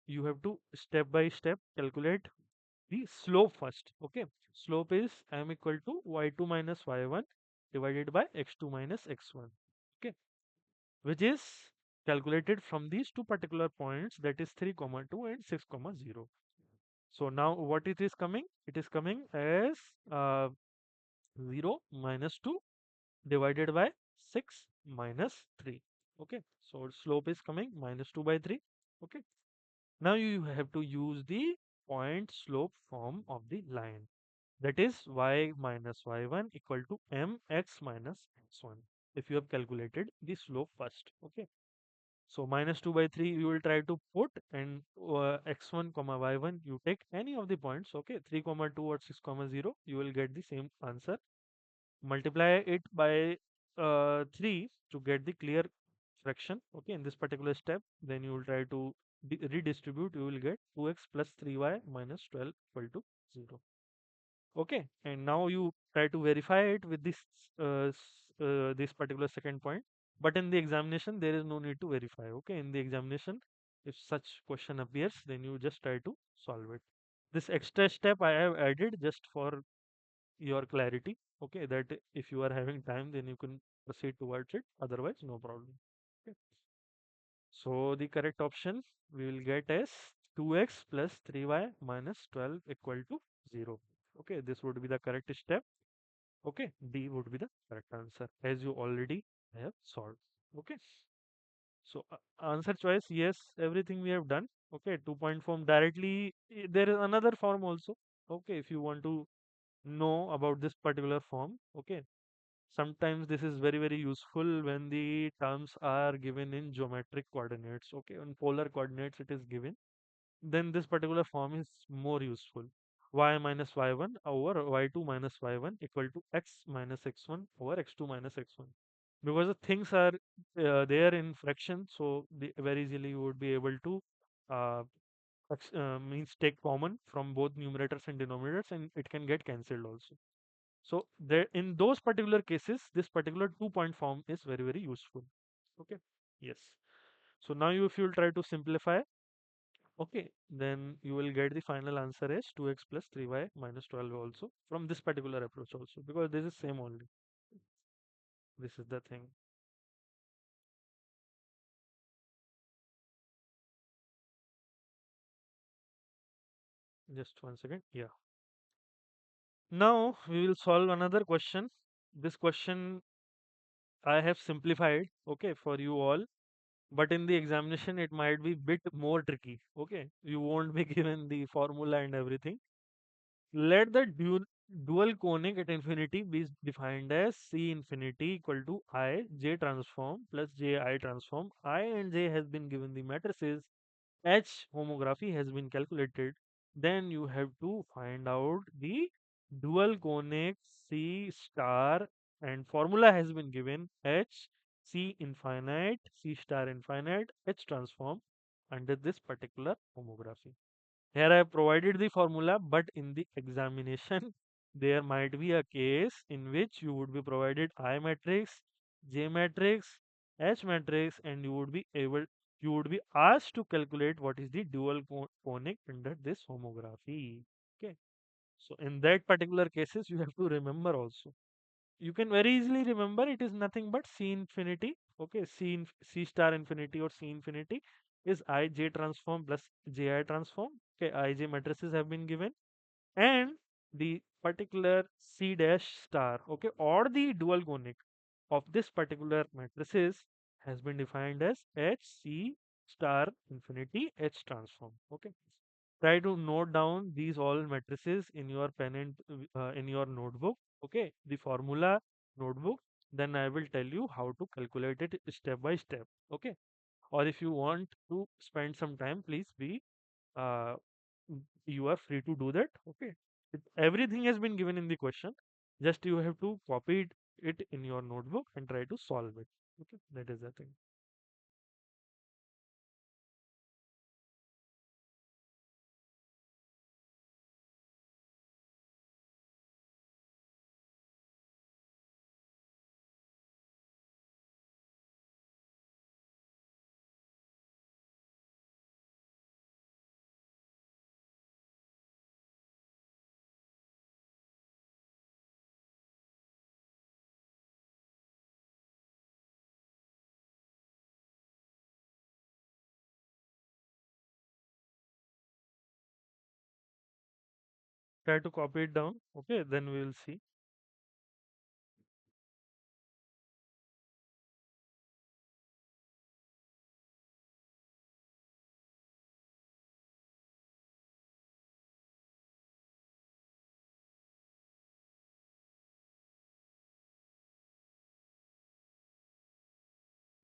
you have to step by step calculate the slope first. Okay, slope is m equal to y2 minus y1 divided by x2 minus x1. Okay, which is calculated from these two particular points, that is 3 comma 2 and 6 comma 0. So now what it is coming, it is coming as 0 minus 2 divided by 6 minus 3. Okay, so slope is coming minus 2 by 3. Okay, now you have to use the point slope form of the line, that is y minus y1 equal to mx minus x1, if you have calculated the slope first. Okay, so minus 2 by 3 you will try to put, and x1 comma y1 you take any of the points. Okay, 3 comma 2 or 6 comma 0, you will get the same answer. Multiply it by 3 to get the clear fraction. Okay, in this particular step, then you will try to redistribute, you will get 2x plus 3y minus 12 equal to 0. Okay, and now you try to verify it with this particular second point. But in the examination, there is no need to verify. Okay, in the examination, if such question appears, then you just try to solve it. This extra step I have added just for your clarity. Okay, that if you are having time, then you can proceed towards it. Otherwise, no problem. Okay. So the correct option we will get as 2x plus 3y minus 12 equal to 0. Okay, this would be the correct step. Okay, D would be the correct answer as you already have solved. Okay, so answer choice, yes, everything we have done. Okay, 2 point form directly. There is another form also. Okay, if you want to know about this particular form. Okay, sometimes this is very, very useful when the terms are given in geometric coordinates. Okay, on polar coordinates it is given, then this particular form is more useful. Y minus y1 over y2 minus y1 equal to x minus x1 over x2 minus x1. Because the things are there in fraction, so very easily you would be able to uh, means take common from both numerators and denominators, and it can get cancelled also. So there, in those particular cases, this particular 2 point form is very, very useful. Okay. Yes. So now if you will try to simplify, okay, then you will get the final answer as 2x plus 3y minus 12 also from this particular approach also, because this is same only. This is the thing. Just 1 second. Yeah. Now we will solve another question. This question I have simplified, okay, for you all. But in the examination, it might be bit more tricky. Okay, you won't be given the formula and everything. Let the dual conic at infinity be defined as C infinity equal to I J transform plus J I transform. I and J has been given the matrices. H homography has been calculated. Then you have to find out the dual conic C star, and formula has been given H C infinite C star infinite H transform under this particular homography. Here I have provided the formula, but in the examination, there might be a case in which you would be provided I matrix, J matrix, H matrix, and you would be asked to calculate what is the dual conic under this homography. Okay. So in that particular cases, you have to remember also. You can very easily remember it is nothing but C infinity. Okay, C star infinity or C infinity is I J transform plus J I transform. Okay, I J matrices have been given, and the particular C dash star, okay, or the dual conic of this particular matrices has been defined as H C star infinity H transform. Okay, try to note down these all matrices in your pen and in your notebook. Okay, the formula notebook. Then I will tell you how to calculate it step by step. Okay, or if you want to spend some time, please be uh, you are free to do that. Okay, everything has been given in the question. Just you have to copy it in your notebook and try to solve it. Okay, that is the thing. Try to copy it down. Okay, then we will see.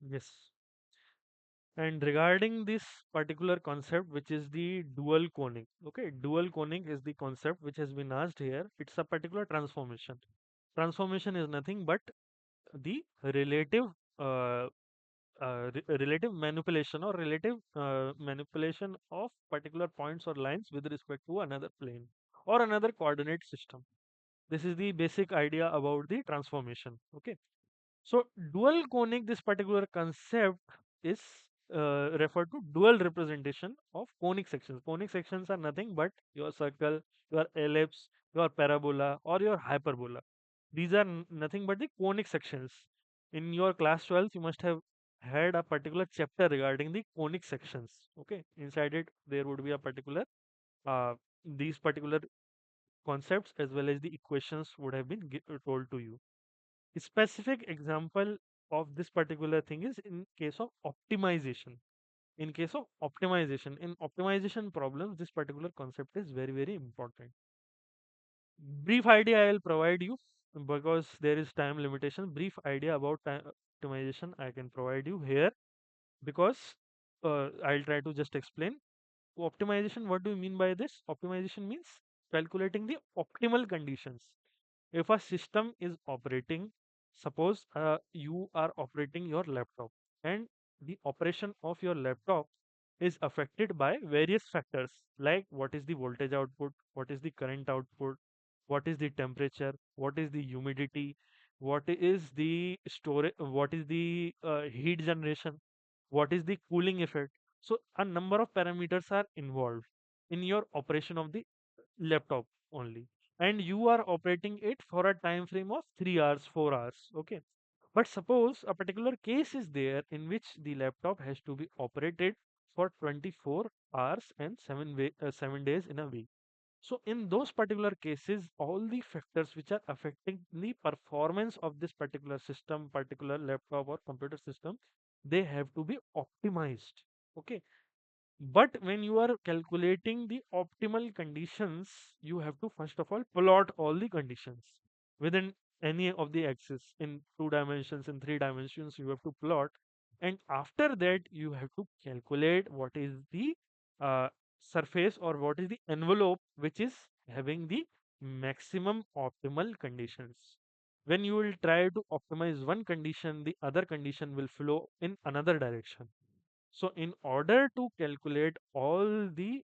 Yes. And regarding this particular concept, which is the dual conic, okay, dual conic is the concept which has been asked here. It's a particular transformation. Transformation is nothing but the relative relative manipulation or relative manipulation of particular points or lines with respect to another plane or another coordinate system. This is the basic idea about the transformation. Okay, so dual conic, this particular concept is referred to dual representation of conic sections. Conic sections are nothing but your circle, your ellipse, your parabola, or your hyperbola. These are nothing but the conic sections. In your class 12, you must have had a particular chapter regarding the conic sections. Okay, inside it there would be a particular uh, these particular concepts as well as the equations would have been told to you. A specific example of this particular thing is in case of optimization. In case of optimization, in optimization problems, this particular concept is very, very important. Brief idea I will provide you because there is time limitation. Brief idea about time optimization I can provide you here because I'll try to just explain. Optimization, what do you mean by this? Optimization means calculating the optimal conditions. If a system is operating, suppose you are operating your laptop and the operation of your laptop is affected by various factors like what is the voltage output, what is the current output, what is the temperature, what is the humidity, what is the storage, what is the heat generation, what is the cooling effect. So a number of parameters are involved in your operation of the laptop only, and you are operating it for a time frame of 3 hours 4 hours. Okay, but suppose a particular case is there in which the laptop has to be operated for 24 hours and 7 days in a week. So in those particular cases, all the factors which are affecting the performance of this particular system, particular laptop or computer system, they have to be optimized. Okay. But when you are calculating the optimal conditions, you have to first of all plot all the conditions within any of the axis in 2 dimensions, in 3 dimensions, you have to plot. And after that, you have to calculate what is the uh, surface or what is the envelope which is having the maximum optimal conditions. When you will try to optimize one condition, the other condition will flow in another direction. So in order to calculate all the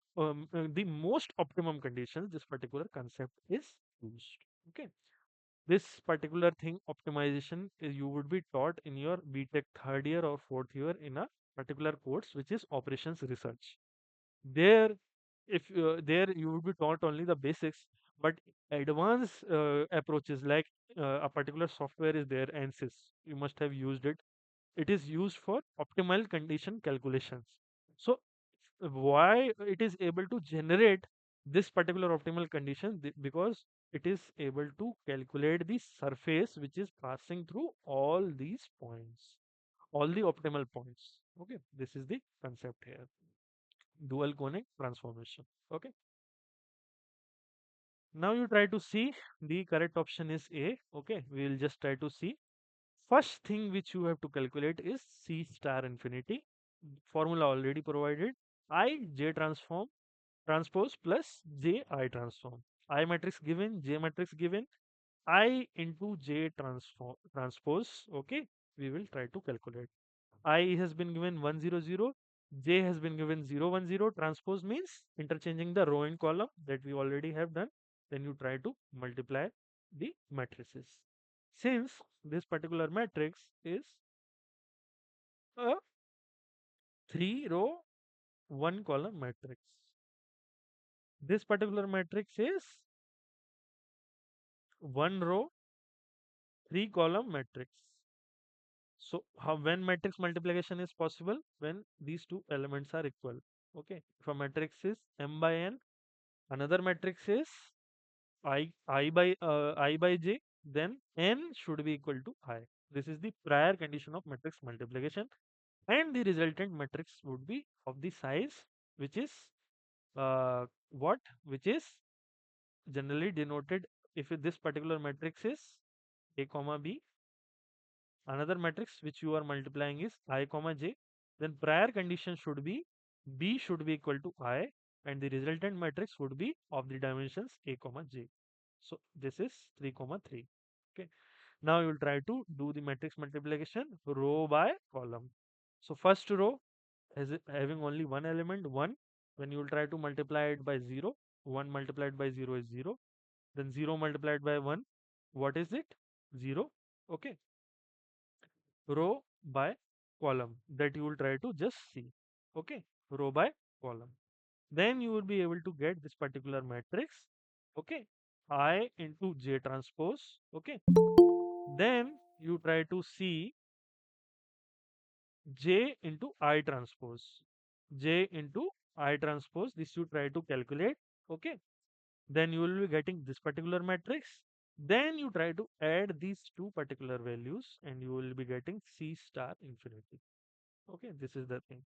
most optimum conditions, this particular concept is used. Okay, this particular thing optimization you would be taught in your BTech third year or fourth year in a particular course which is operations research. There, if there you would be taught only the basics, but advanced approaches like a particular software is there, ANSYS. You must have used it. It is used for optimal condition calculations. So why it is able to generate this particular optimal condition? Because it is able to calculate the surface which is passing through all these points, all the optimal points. Okay, this is the concept here, dual conic transformation. Okay, now you try to see, the correct option is A. Okay, we will just try to see. First thing which you have to calculate is C star infinity. Formula already provided. I J transform transpose plus J I transform. I matrix given, J matrix given, I into J transform transpose. Okay, we will try to calculate. I has been given 100, J has been given 010. Transpose means interchanging the row and column that we already have done. Then you try to multiply the matrices. Since this particular matrix is a 3 row, 1 column matrix, this particular matrix is 1 row, 3 column matrix. So how, when matrix multiplication is possible? When these two elements are equal. Okay. If a matrix is m by n, another matrix is I by j, then n should be equal to I. This is the prior condition of matrix multiplication, and the resultant matrix would be of the size which is what? Which is generally denoted, if this particular matrix is a comma b, another matrix which you are multiplying is I comma j, then prior condition should be b should be equal to I, and the resultant matrix would be of the dimensions a comma j. So this is 3 comma 3. Okay, now you will try to do the matrix multiplication row by column. So first row has having only one element 1. When you will try to multiply it by 0, 1 multiplied by 0 is 0, then 0 multiplied by 1, what is it? 0. Okay, row by column, that you will try to just see. Okay, row by column, then you will be able to get this particular matrix. Okay, I into J transpose. Okay, then you try to see J into I transpose. J into I transpose, this you try to calculate. Okay, then you will be getting this particular matrix. Then you try to add these two particular values and you will be getting C star infinity. Okay, this is the thing.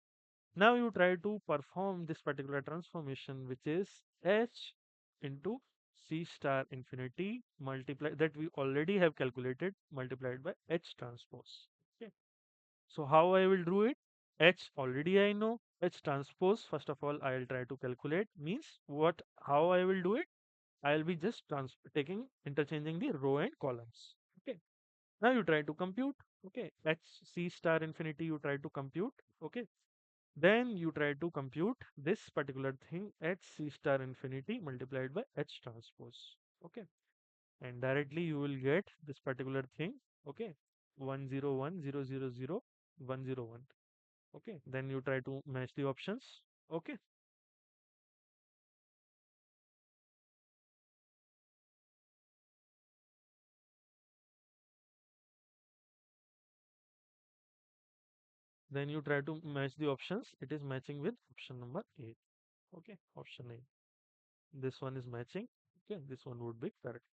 Now you try to perform this particular transformation, which is H into C star infinity multiply, that we already have calculated, multiplied by H transpose. Okay. So how I will do it? H already I know. H transpose, first of all, I will try to calculate, means what, how I will do it? I will be just taking, interchanging the row and columns. Okay. Now you try to compute. Okay. H C star infinity you try to compute. Okay, then you try to compute this particular thing at C star infinity multiplied by H transpose. Okay. And directly you will get this particular thing. Okay. 101000101. Okay. Then you try to match the options. Okay. Then you try to match the options. It is matching with option number 8. Okay. Option A. This one is matching. Okay, this one would be correct.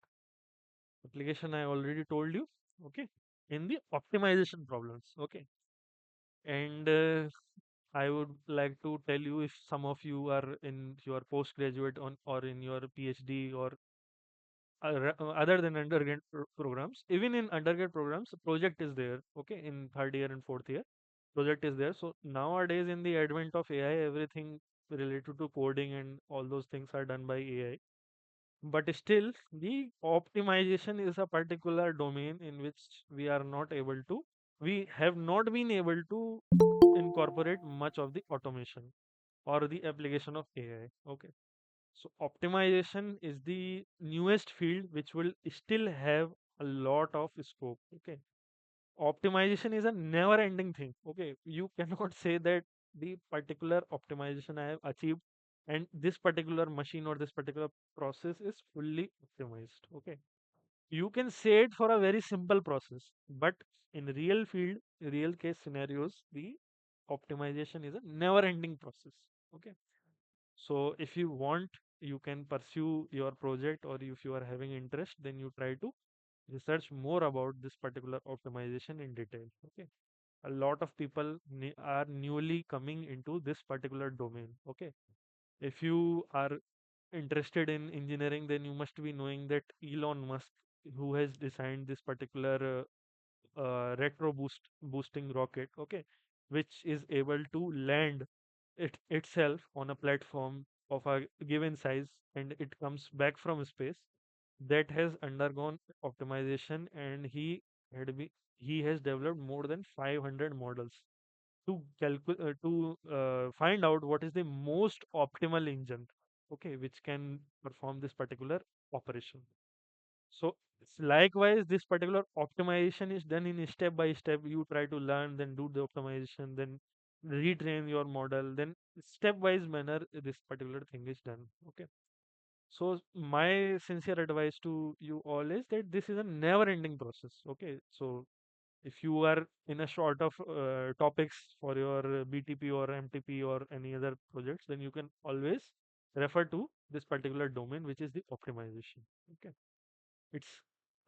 Application I already told you. Okay, in the optimization problems. Okay, and I would like to tell you, if some of you are in your postgraduate on or in your PhD or other than undergrad programs, even in undergrad programs, project is there. Okay, in third year and fourth year, project is there. So nowadays, in the advent of AI, everything related to coding and all those things are done by AI. But still, the optimization is a particular domain in which we are not able to, we have not been able to incorporate much of the automation or the application of AI. Okay. So optimization is the newest field which will still have a lot of scope. Okay. Optimization is a never ending thing. Okay. You cannot say that the particular optimization I have achieved and this particular machine or this particular process is fully optimized. Okay. You can say it for a very simple process, but in real field, real case scenarios, the optimization is a never ending process. Okay. So if you want, you can pursue your project, or if you are having interest, then you try to research more about this particular optimization in detail. Okay. A lot of people are newly coming into this particular domain. Okay. If you are interested in engineering, then you must be knowing that Elon Musk, who has designed this particular retro boosting rocket, okay, which is able to land itself on a platform of a given size, and it comes back from space, that has undergone optimization, and had be, he has developed more than 500 models to find out what is the most optimal engine, okay, which can perform this particular operation. So likewise, this particular optimization is done in step by step. You try to learn, then do the optimization, then retrain your model, then stepwise manner this particular thing is done. Okay. So my sincere advice to you all is that this is a never-ending process. Okay. So if you are in a short of topics for your BTP or MTP or any other projects, then you can always refer to this particular domain, which is the optimization. Okay. It's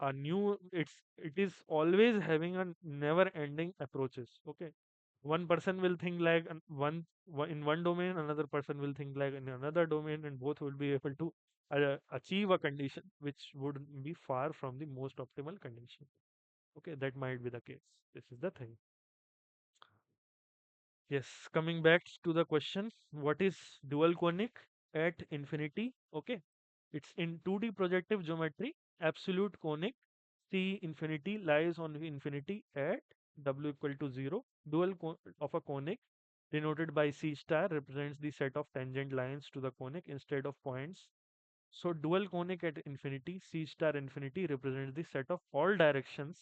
it is always having a never ending approaches. Okay. One person will think like in one domain, another person will think like in another domain, and both will be able to achieve a condition which would be far from the most optimal condition. Okay, that might be the case. This is the thing. Yes, coming back to the question, what is dual conic at infinity? Okay, it's in 2D projective geometry. Absolute conic C infinity lies on infinity at w equal to 0. Of a conic denoted by C star represents the set of tangent lines to the conic instead of points. So dual conic at infinity, C star infinity represents the set of all directions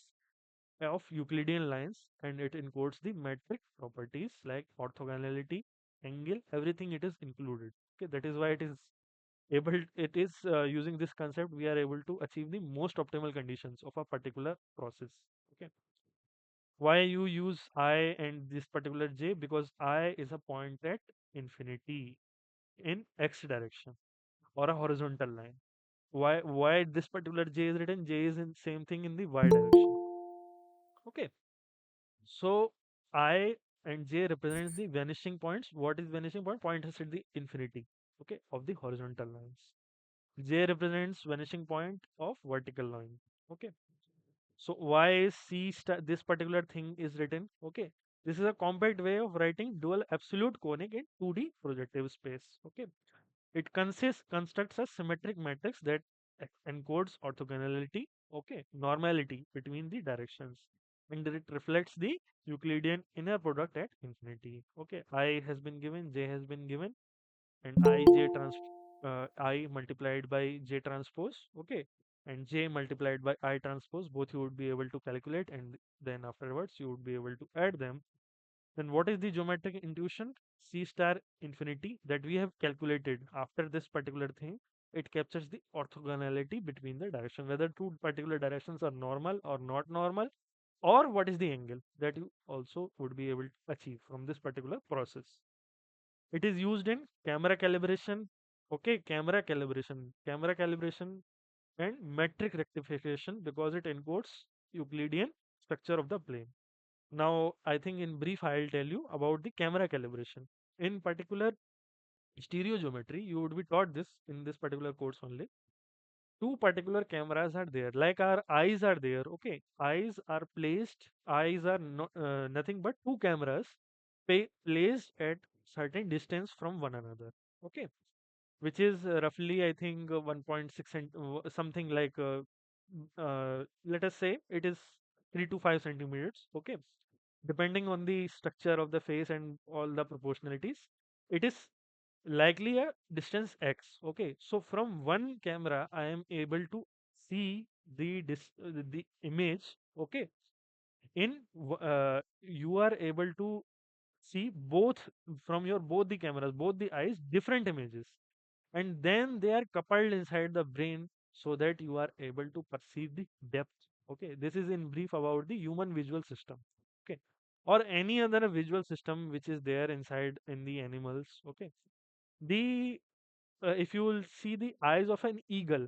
of Euclidean lines, and it encodes the metric properties like orthogonality, angle, everything it is included. Okay, that is why it is using this concept we are able to achieve the most optimal conditions of a particular process. Okay, why you use I and this particular j? Because I is a point at infinity in x direction or a horizontal line. Why this particular j is written? J is in same thing in the y direction. Okay. So I and j represents the vanishing points. What is vanishing point? Point has at the infinity, okay, of the horizontal lines. J represents vanishing point of vertical line. Okay. So why is C star this particular thing is written? Okay. This is a compact way of writing dual absolute conic in 2D projective space. Okay. It constructs a symmetric matrix that encodes orthogonality, okay, normality between the directions, and it reflects the Euclidean inner product at infinity. Okay, I has been given, j has been given, and I multiplied by j transpose, okay, and j multiplied by I transpose. Both you would be able to calculate, and then afterwards you would be able to add them. Then what is the geometric intuition? C star infinity that we have calculated after this particular thing. It captures the orthogonality between the direction, whether two particular directions are normal or not normal, or what is the angle that you also would be able to achieve from this particular process. It is used in camera calibration, Okay, camera calibration and metric rectification because it encodes Euclidean structure of the plane. Now, I think in brief, I'll tell you about the camera calibration. In particular, stereogeometry, you would be taught this in this particular course only. Two particular cameras are there, like our eyes are there. Okay, eyes are not nothing but two cameras placed at certain distance from one another. Okay, which is roughly I think 1.6 something like let us say it is 3 to 5 centimeters. Okay, depending on the structure of the face and all the proportionalities, it is likely a distance x. Okay, so from one camera I am able to see the image. Okay, you are able to see both from your both the cameras, both the eyes, different images, and then they are coupled inside the brain so that you are able to perceive the depth. Okay, this is in brief about the human visual system. Okay, or any other visual system which is there inside in the animals. Okay, the if you will see the eyes of an eagle,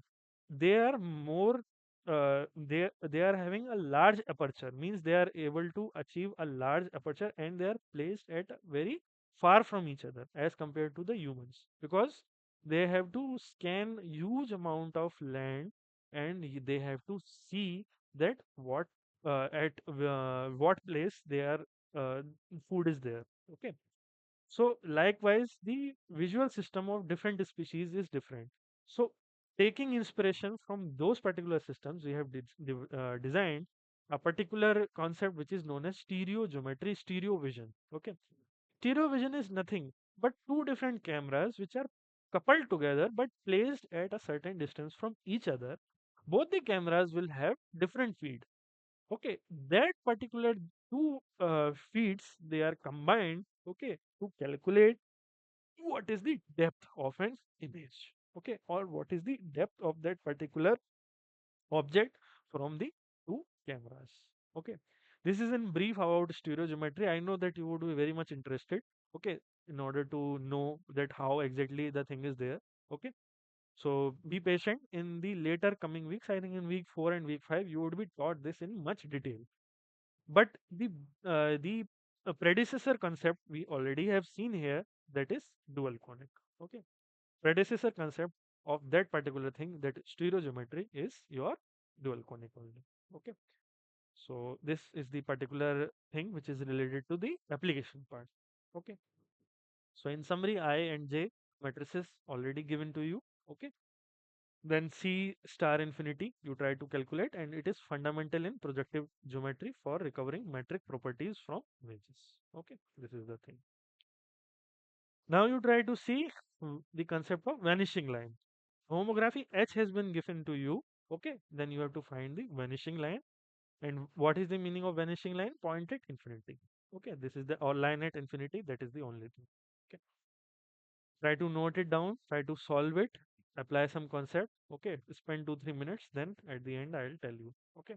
they are more they are having a large aperture, means they are able to achieve a large aperture, and they are placed at very far from each other as compared to the humans, because they have to scan huge amount of land, and they have to see that at what place their uh, food is there. Okay, so likewise, the visual system of different species is different. So taking inspiration from those particular systems, we have designed a particular concept which is known as stereo geometry, stereo vision. Okay, stereo vision is nothing but two different cameras which are coupled together but placed at a certain distance from each other. Both the cameras will have different feed. Okay, that particular two feeds, they are combined. Okay, to calculate what is the depth of an image. Okay, or what is the depth of that particular object from the two cameras. Okay, this is in brief about stereogeometry. I know that you would be very much interested. Okay, in order to know that how exactly the thing is there. Okay, so be patient. In the later coming weeks, I think in week 4 and week 5, you would be taught this in much detail. But the predecessor concept we already have seen here, that is dual conic. Okay, predecessor concept of that particular thing, that stereogeometry, is your dual conic only. Okay, so this is the particular thing which is related to the application part. Okay, so in summary, I and j matrices already given to you. Okay, then C star infinity you try to calculate, and it is fundamental in projective geometry for recovering metric properties from images. Okay, this is the thing. Now you try to see the concept of vanishing line. Homography H has been given to you. Okay, then you have to find the vanishing line. And what is the meaning of vanishing line? Point at infinity. Okay, this is the or line at infinity. That is the only thing. Okay, try to note it down. Try to solve it. Apply some concept. Okay, spend 2 3 minutes. Then at the end, I'll tell you. Okay.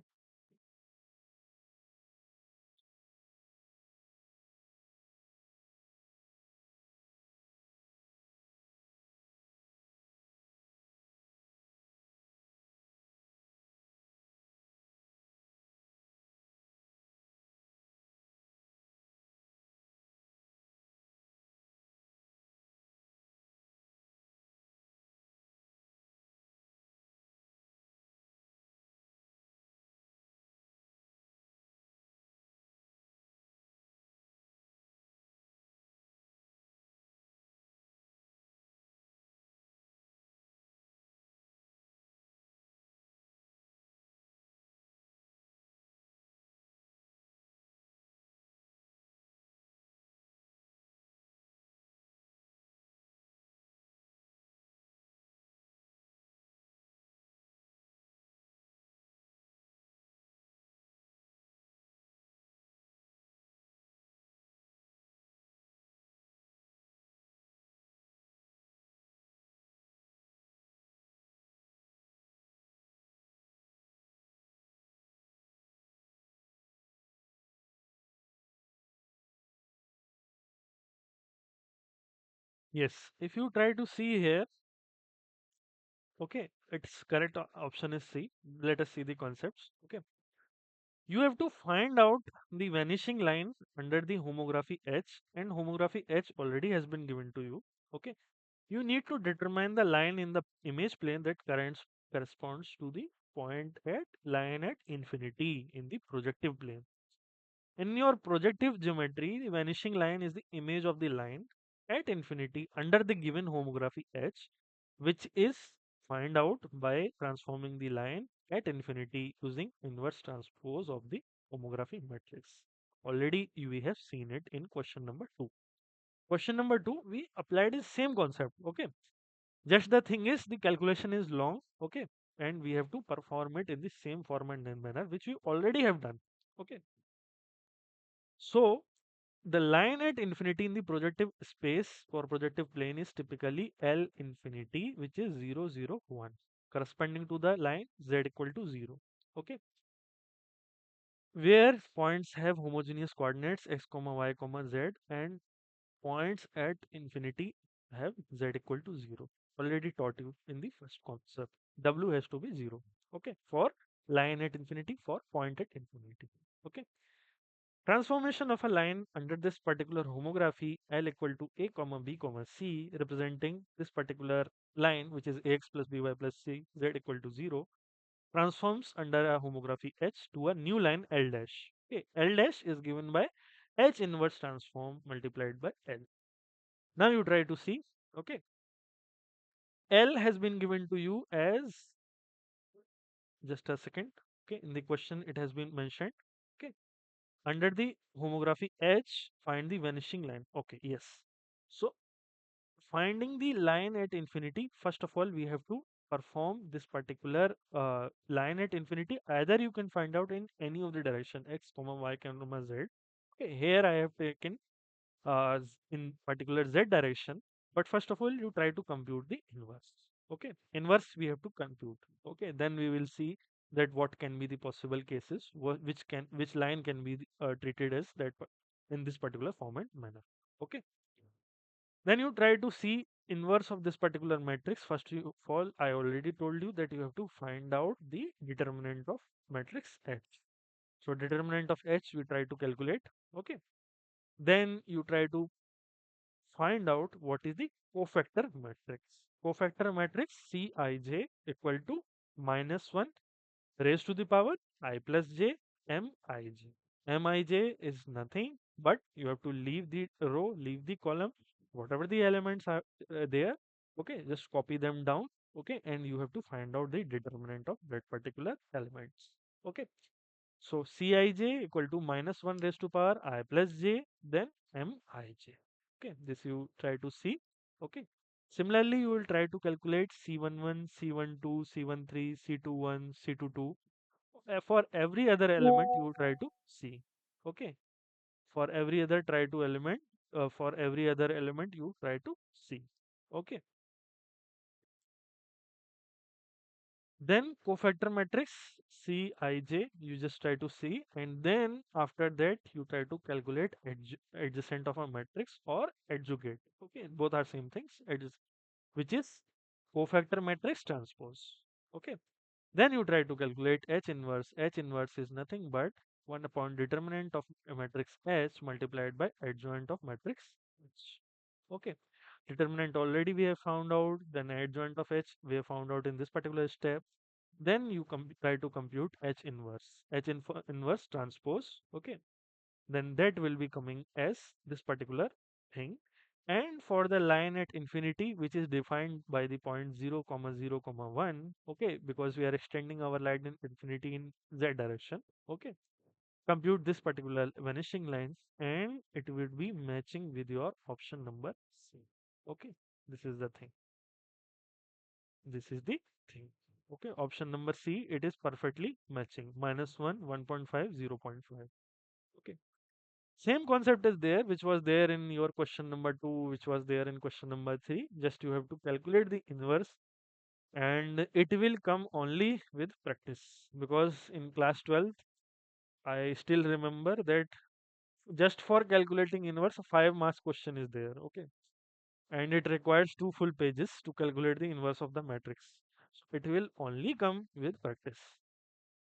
Yes. If you try to see here, Okay, its correct option is C. Let us see the concepts. Okay, you have to find out the vanishing line under the homography H, and homography H already has been given to you. Okay, you need to determine the line in the image plane that corresponds to the point at line at infinity in the projective plane. In your projective geometry, the vanishing line is the image of the line at infinity under the given homography H, which is find out by transforming the line at infinity using inverse transpose of the homography matrix. Already we have seen it in question number 2. Question number 2, we applied the same concept. Okay, just the thing is the calculation is long. Okay, and we have to perform it in the same format and manner which we already have done. Okay, so the line at infinity in the projective space for projective plane is typically L infinity, which is 0, 0, 1, corresponding to the line z equal to 0. Okay, where points have homogeneous coordinates x comma y comma z, and points at infinity have z equal to 0. Already taught you in the first concept. W has to be 0. Okay, for line at infinity, for point at infinity. Okay, transformation of a line under this particular homography L equal to a comma b comma c, representing this particular line which is ax plus by plus c z equal to 0, transforms under a homography H to a new line L dash. Okay, L dash is given by H inverse transform multiplied by L. Now you try to see. Okay, L has been given to you as, just a second. Okay, in the question it has been mentioned. Okay, under the homography H, find the vanishing line. Okay, yes. So finding the line at infinity, first of all, we have to perform this particular line at infinity. Either you can find out in any of the direction x comma y comma z. Okay, here I have taken in particular z direction. But first of all, you try to compute the inverse. Okay, inverse we have to compute. Okay, then we will see that what can be the possible cases, which line can be treated as in this particular format manner. Okay, then you try to see inverse of this particular matrix. First of all, I already told you that you have to find out the determinant of matrix H. So determinant of H we try to calculate. Okay, then you try to find out what is the cofactor matrix. Cofactor matrix Cij equal to minus 1 raised to the power I plus j Mij. Mij is nothing but you have to leave the row, leave the column, whatever the elements are there. Okay, just copy them down. Okay, and you have to find out the determinant of that particular elements. Okay, so Cij equal to minus 1 raised to power I plus j, then Mij. Okay, this you try to see. Okay. Similarly, you will try to calculate C11, C12, C13, C21, C22. For every other element, you try to see. Okay. For every other try to element, for every other element, you try to see. Okay. Then cofactor matrix Cij, you just try to see, and then after that you try to calculate adjacent of a matrix or adjugate. Okay, both are same things. Which is cofactor matrix transpose. Okay, then you try to calculate H inverse. H inverse is nothing but 1 upon determinant of a matrix H multiplied by adjoint of matrix H. Okay, determinant already we have found out, then adjoint of H we have found out in this particular step. Then you try to compute H inverse, inverse transpose. Okay, then that will be coming as this particular thing. And for the line at infinity, which is defined by the point 0 comma 0 comma 1, okay, because we are extending our line in infinity in z direction. Okay, compute this particular vanishing lines and it will be matching with your option number C. Okay, this is the thing. This is the thing. Okay, option number C, it is perfectly matching. Minus 1, 1.5, 0.5. Okay. Same concept is there, which was there in your question number 2, which was there in question number 3. Just you have to calculate the inverse, and it will come only with practice. Because in class 12th, I still remember that just for calculating inverse, a 5 marks question is there. Okay, and it requires 2 full pages to calculate the inverse of the matrix. It will only come with practice.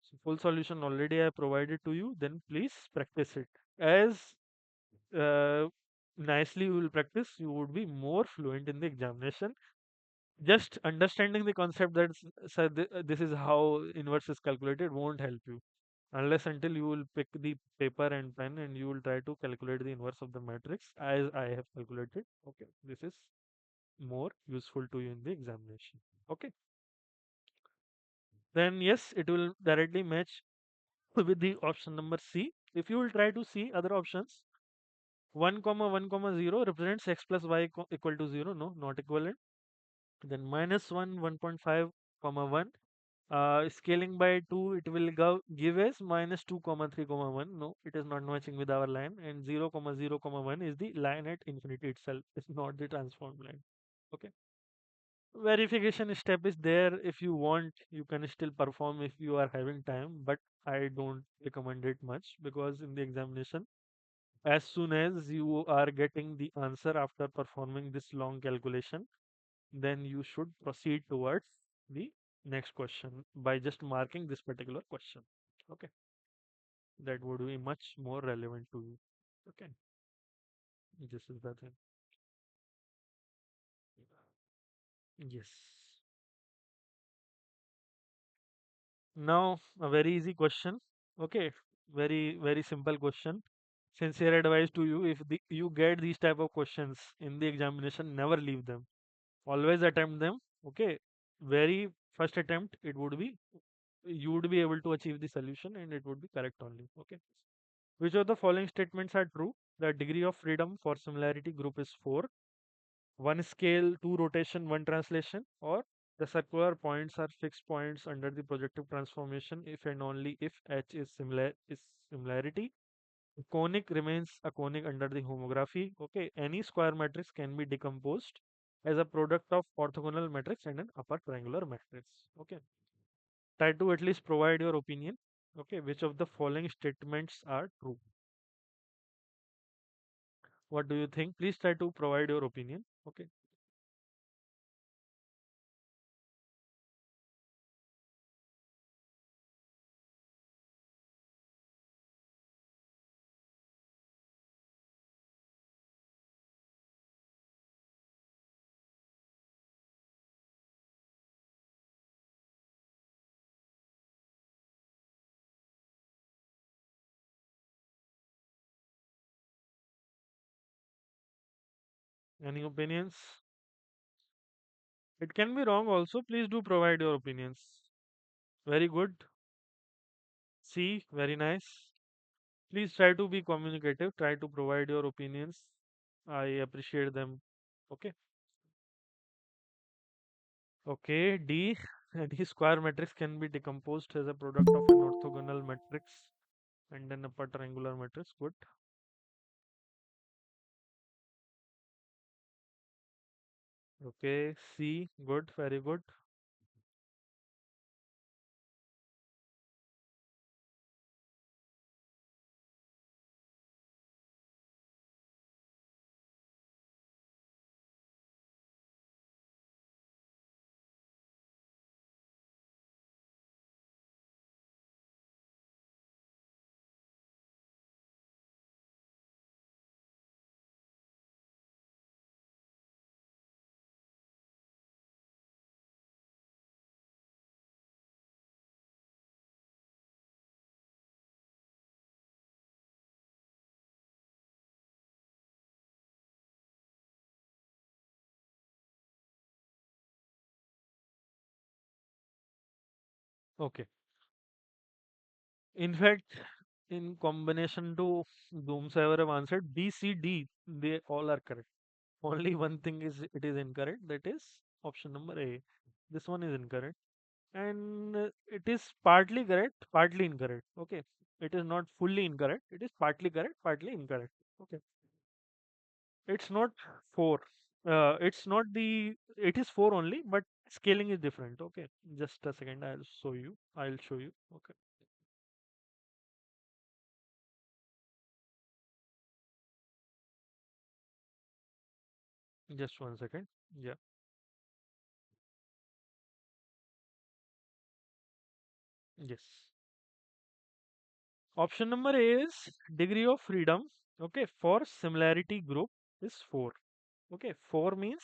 So full solution already I provided to you. Then please practice it. As uh, nicely you will practice, you would be more fluent in the examination. Just understanding the concept that this is how inverse is calculated won't help you unless until you will pick the paper and pen and you will try to calculate the inverse of the matrix as I have calculated. Okay, this is more useful to you in the examination. Okay, then yes, it will directly match with the option number C. If you will try to see other options, 1 comma 1 comma 0 represents x plus y equal to 0. No, not equivalent. Then minus 1, 1.5 comma 1. Scaling by 2, it will give us minus 2 comma 3 comma 1. No, it is not matching with our line. And 0 comma 0 comma 1 is the line at infinity itself. It's not the transformed line. Okay. Verification step is there. If you want, you can still perform if you are having time, but I don't recommend it much because in the examination, as soon as you are getting the answer after performing this long calculation, then you should proceed towards the next question by just marking this particular question. Okay, that would be much more relevant to you. Okay, this is the thing. Yes. Now, a very easy question. Okay, very simple question. Sincere advice to you: if you get these type of questions in the examination, never leave them. Always attempt them. Okay, very first attempt, it would be you would be able to achieve the solution and it would be correct only. Okay. Which of the following statements are true? The degree of freedom for similarity group is 4. One scale, two rotation, one translation, or the circular points are fixed points under the projective transformation if and only if H is similarity. Conic remains a conic under the homography. Okay, any square matrix can be decomposed as a product of orthogonal matrix and an upper triangular matrix. Okay, try to at least provide your opinion. Okay, which of the following statements are true? What do you think? Please try to provide your opinion. Okay. Any opinions? It can be wrong also. Please do provide your opinions. Very good. See, very nice. Please try to be communicative. Try to provide your opinions. I appreciate them. Okay. Okay. D. Any square matrix can be decomposed as a product of an orthogonal matrix and then upper triangular matrix. Good. Okay. C. Good. Very good. Okay. In fact, in combination to whomsoever have answered B, C, D, they all are correct. Only one thing is it is incorrect. That is option number A. This one is incorrect, and it is partly correct, partly incorrect. Okay, it is not fully incorrect. It is partly correct, partly incorrect. Okay, it's not four. It's not the. It is four only, but scaling is different. Okay, just a second. I'll show you. I'll show you. Okay, just one second. Yeah. Yes. Option number A is degree of freedom. Okay, for similarity group is 4. Okay, 4 means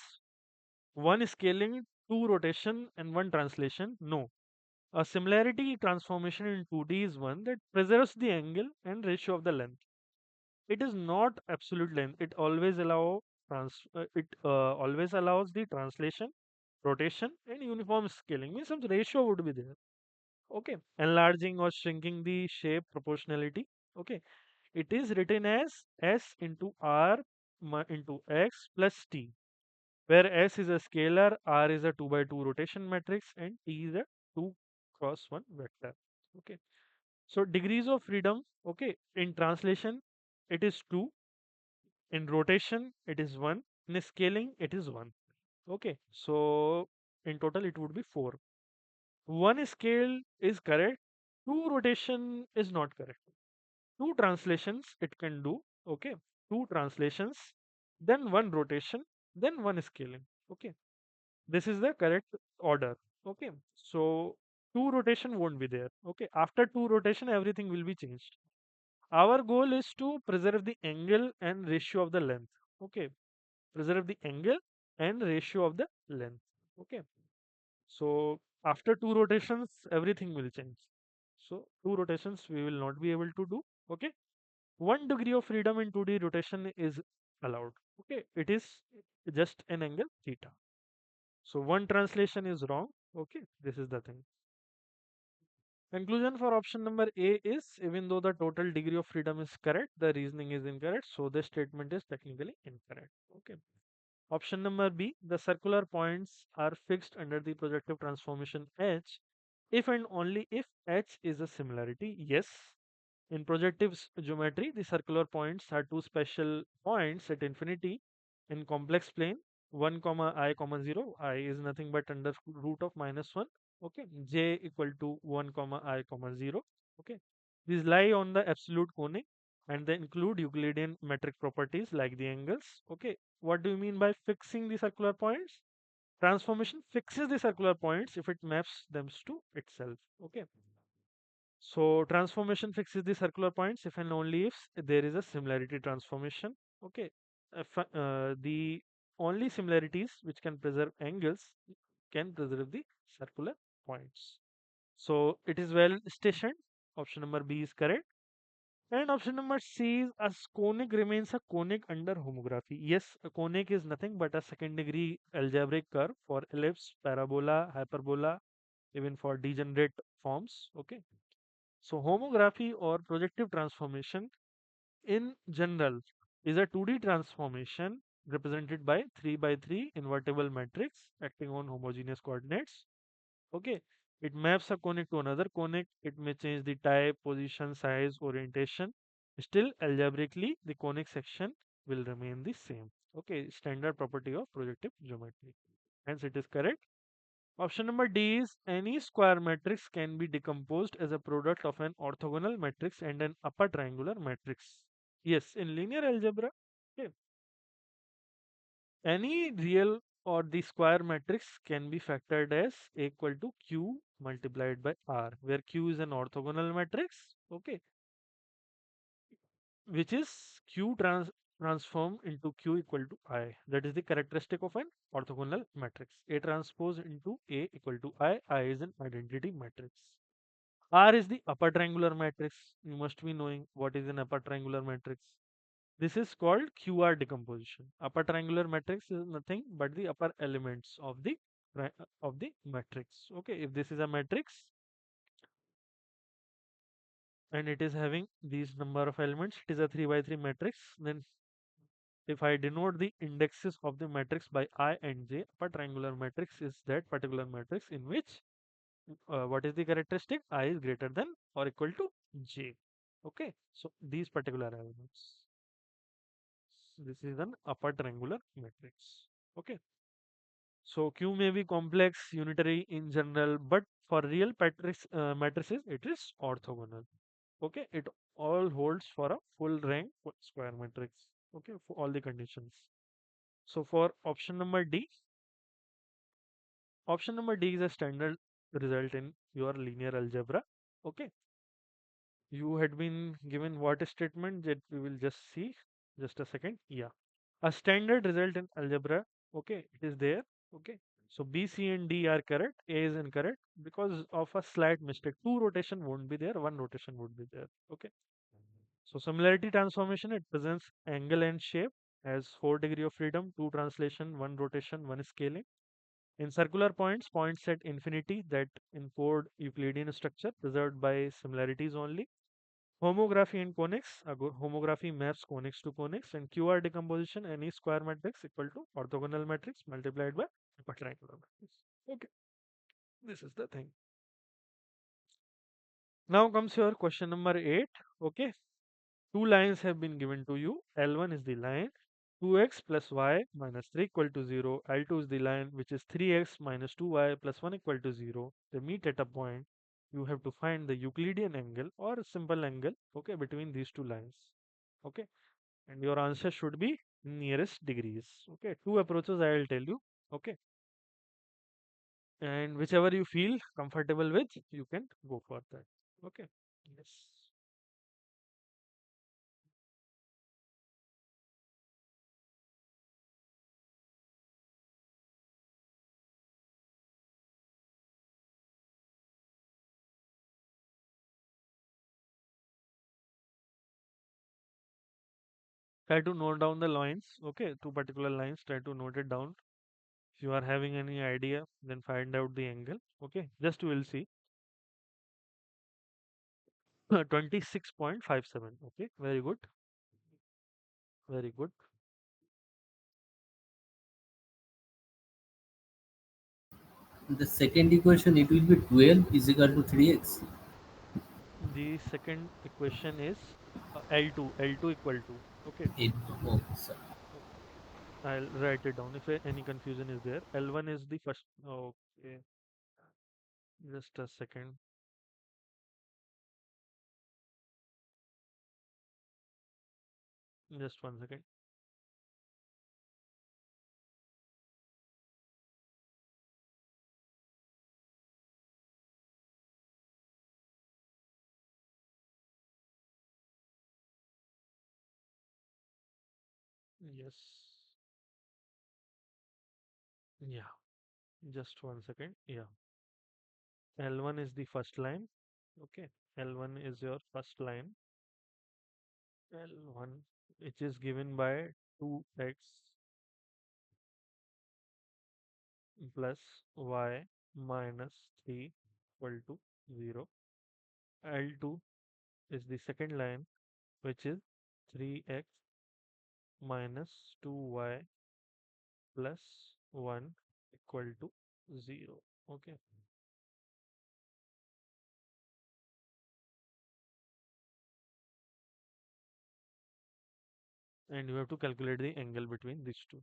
one scaling, two rotation, and one translation. No. A similarity transformation in 2D is one that preserves the angle and ratio of the length. It is not absolute length. It always allows the translation, rotation, and uniform scaling. Means some ratio would be there. Okay, enlarging or shrinking the shape proportionality. Okay, it is written as S into R into X plus T, where S is a scalar, R is a 2 by 2 rotation matrix, and T is a 2 cross 1 vector. Okay, so degrees of freedom. Okay, in translation, it is 2. In rotation, it is 1. In scaling, it is 1. Okay, so in total, it would be 4. One scale is correct, two rotation is not correct. Two translations it can do. Okay, two translations, then one rotation, then one scaling. Okay, this is the correct order. Okay, so two rotation won't be there. Okay, after two rotation, everything will be changed. Our goal is to preserve the angle and ratio of the length. Okay, preserve the angle and ratio of the length. Okay, so after two rotations, everything will change. So two rotations we will not be able to do. Okay, 1 degree of freedom in 2D rotation is allowed. Okay, it is just an angle theta. So one translation is wrong. Okay, this is the thing. Conclusion for option number A is even though the total degree of freedom is correct, the reasoning is incorrect. So the statement is technically incorrect. Okay. Option number B, the circular points are fixed under the projective transformation H if and only if H is a similarity. Yes. In projective geometry, the circular points are two special points at infinity in complex plane 1 comma I comma 0. I is nothing but under root of minus 1. Okay. J equal to 1 comma I comma 0. Okay. These lie on the absolute conic and they include Euclidean metric properties like the angles. Okay. What do you mean by fixing the circular points? Transformation fixes the circular points if it maps them to itself. Okay. So transformation fixes the circular points if and only if there is a similarity transformation. Okay. The only similarities which can preserve angles can preserve the circular points. So it is well stationed. Option number B is correct. And option number C is a conic remains a conic under homography. Yes, a conic is nothing but a second degree algebraic curve for ellipse, parabola, hyperbola, even for degenerate forms. Okay. So homography or projective transformation in general is a 2D transformation represented by 3 by 3 invertible matrix acting on homogeneous coordinates. Okay. It maps a conic to another conic. It may change the type, position, size, orientation. Still, algebraically, the conic section will remain the same. Okay. Standard property of projective geometry. Hence, it is correct. Option number D is any square matrix can be decomposed as a product of an orthogonal matrix and an upper triangular matrix. Yes, in linear algebra, okay, any real or the square matrix can be factored as A equal to Q multiplied by R, where Q is an orthogonal matrix, okay, which is transformed into Q equal to I. That is the characteristic of an orthogonal matrix. A transpose into A equal to I is an identity matrix. R is the upper triangular matrix. You must be knowing what is an upper triangular matrix. This is called QR decomposition. Upper triangular matrix is nothing but the upper elements of the matrix. Okay, if this is a matrix and it is having these number of elements, it is a 3 by 3 matrix. Then if I denote the indexes of the matrix by I and J, upper triangular matrix is that particular matrix in which what is the characteristic? I is greater than or equal to J. Okay, so these particular elements. This is an upper triangular matrix. Okay, so Q may be complex, unitary in general, but for real matrices, it is orthogonal. Okay, it all holds for a full rank square matrix. Okay, for all the conditions. So for option number D is a standard result in your linear algebra. Okay, you had been given what statement that we will just see. Just a second. Yeah, a standard result in algebra. Okay, it is there. Okay, so B, C, and D are correct. A is incorrect because of a slight mistake. Two rotation won't be there. One rotation would be there. Okay. So similarity transformation, it presents angle and shape as 4 degree of freedom, two translation, one rotation, one scaling. In circular points, points at infinity that encode Euclidean structure preserved by similarities only. Homography in conics, homography maps conics to conics, and QR decomposition, any square matrix equal to orthogonal matrix multiplied by a triangular matrix. Okay, this is the thing. Now comes your question number 8. Okay, two lines have been given to you. L1 is the line 2x plus y minus 3 equal to 0. L2 is the line which is 3x minus 2y plus 1 equal to 0. They meet at a point. You have to find the Euclidean angle or a simple angle, okay, between these two lines. Okay, and your answer should be nearest degrees. Okay, two approaches I will tell you. Okay, and whichever you feel comfortable with, you can go for that. Okay, yes. Try to note down the lines. Okay, two particular lines. Try to note it down. If you are having any idea, then find out the angle. Okay, just we will see. 26.57. Okay, very good. Very good. The second equation, it will be 12 is equal to 3x. The second equation is L2. L2 equal to. Okay, It, oh, sorry. okay. I'll write it down if any confusion is there. L1 is the first. Okay, just a second. Just 1 second. Yes. Yeah. Just 1 second. Yeah. L1 is the first line. Okay. L1 is your first line. L1, which is given by 2x plus y minus 3 equal to 0. L2 is the second line, which is 3x minus 2y plus 1 equal to 0. Okay. And you have to calculate the angle between these two.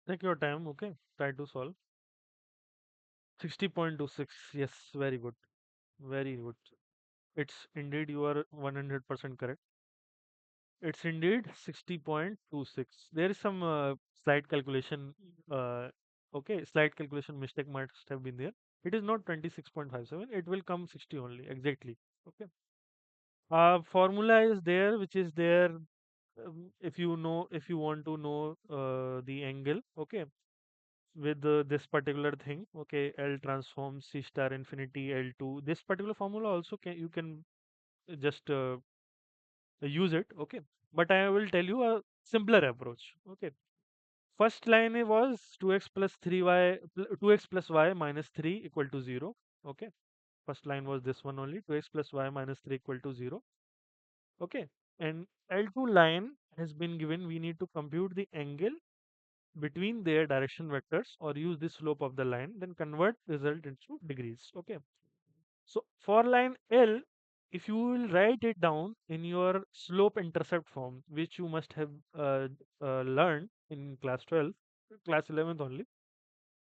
Take your time, okay? Try to solve. 60.26. Yes, very good. Very good. It's indeed you are 100% correct. It's indeed 60.26. There is some slight calculation. Okay, slight calculation mistake might have been there. It is not 26.57. It will come 60 only, exactly. Okay. Formula is there, which is there. If you know, if you want to know the angle, okay, with this particular thing, okay, L transform C star infinity L2. This particular formula also can you can just use it, okay. But I will tell you a simpler approach, okay. first line was 2x plus 3y 2x plus y minus 3 equal to 0. Okay, first line was this one only, 2x plus y minus 3 equal to 0. Okay, and L2 line has been given. We need to compute the angle between their direction vectors or use the slope of the line, then convert result into degrees. Okay, so for line L, if you will write it down in your slope intercept form, which you must have learned in class 12, class 11th only,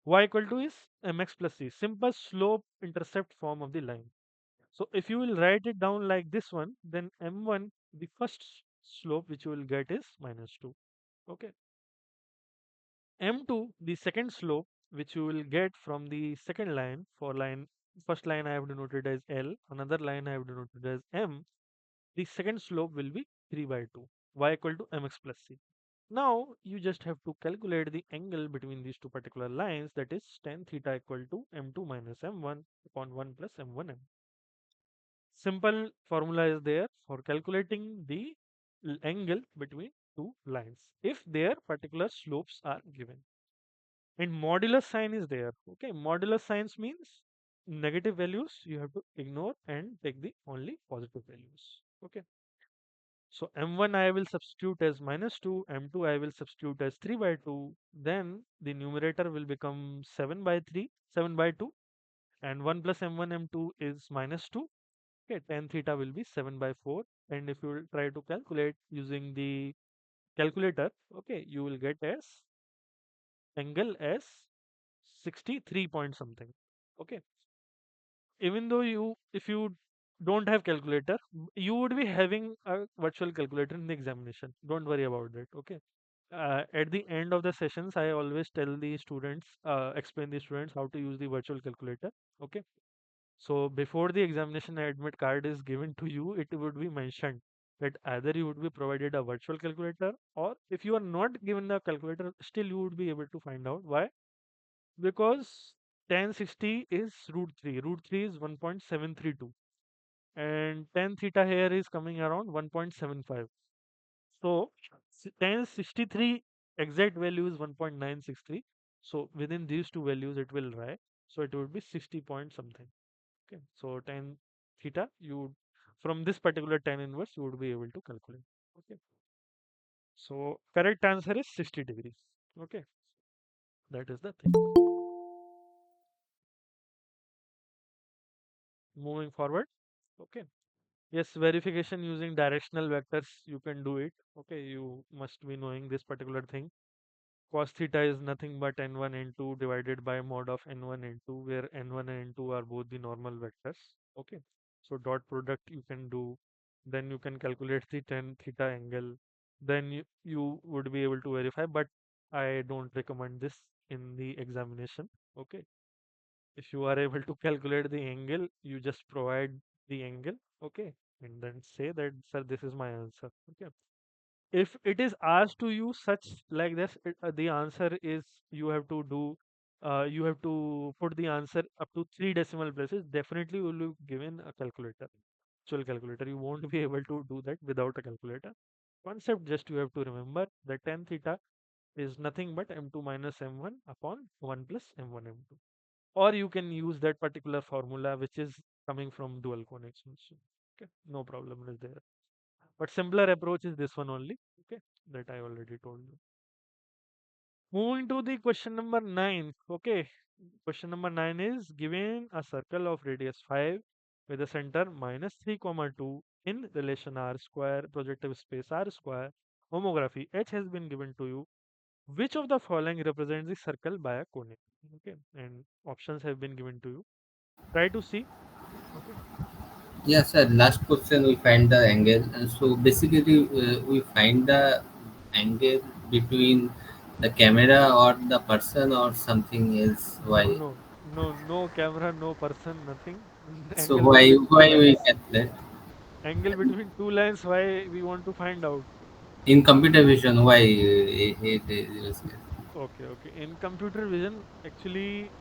y equal to is mx plus c, simple slope intercept form of the line. So if you will write it down like this one, then m1, the first slope which you will get is minus 2. Okay, m2, the second slope which you will get from the second line, for line first line I have denoted as L, another line I have denoted as M. The second slope will be 3 by 2, y equal to mx plus c. Now you just have to calculate the angle between these two particular lines, that is tan theta equal to m2 minus m1 upon 1 plus m1m. Simple formula is there for calculating the angle between two lines if their particular slopes are given. And modulus sign is there. Okay, modulus signs means negative values you have to ignore and take the only positive values. Okay, so m1 I will substitute as minus 2, m2 I will substitute as 3 by 2, then the numerator will become 7 by 3, 7 by 2, and 1 plus m1 m2 is minus 2. Okay, tan theta will be 7 by 4, and if you will try to calculate using the calculator, okay, you will get as angle as 63 point something. Okay, even though you, if you don't have calculator, you would be having a virtual calculator in the examination, don't worry about that. Okay, at the end of the sessions I always tell the students, explain the students how to use the virtual calculator. Okay, so before the examination admit card is given to you, it would be mentioned that either you would be provided a virtual calculator, or if you are not given the calculator, still you would be able to find out. Why? Because tan 60 is root 3. Root 3 is 1.732, and tan theta here is coming around 1.75. So tan 63 exact value is 1.963. So within these two values it will lie. So it would be 60 point something. Okay. So tan theta, you, from this particular tan inverse you would be able to calculate. Okay. So correct answer is 60 degrees. Okay. That is the thing. Moving forward. Okay. Yes, verification using directional vectors, you can do it. Okay, you must be knowing this particular thing. Cos theta is nothing but n1 n2 divided by mod of n1 n2, where n1 and n2 are both the normal vectors. Okay, so dot product you can do, then you can calculate the tan theta angle, then you would be able to verify, but I don't recommend this in the examination. Okay, if you are able to calculate the angle, you just provide the angle. Okay, and then say that, sir, this is my answer. Okay, if it is asked to you such like this, the answer is you have to do, you have to put the answer up to 3 decimal places. Definitely you will be given a calculator, actual calculator. You won't be able to do that without a calculator. Concept just you have to remember that tan theta is nothing but m2 minus m1 upon 1 plus m1 m2, or you can use that particular formula which is coming from dual cone extension. Okay, no problem is there, but simpler approach is this one only. Okay, that I already told you. Moving to the question number 9. Okay, question number 9 is given a circle of radius 5 with a center minus 3 comma 2 in relation r square, projective space r square, homography h has been given to you. Which of the following represents the circle by a cone? Okay, and options have been given to you. Try to see. Okay. Yes, sir. Last question we find the angle. So basically, we find the angle between the camera or the person or something else. No, Why? no, no, no camera, no person, nothing. So Angle why between two why we lines. calculate Angle between two lines, why we want to find out. in computer vision? Why it is Okay, okay. In computer vision, actually,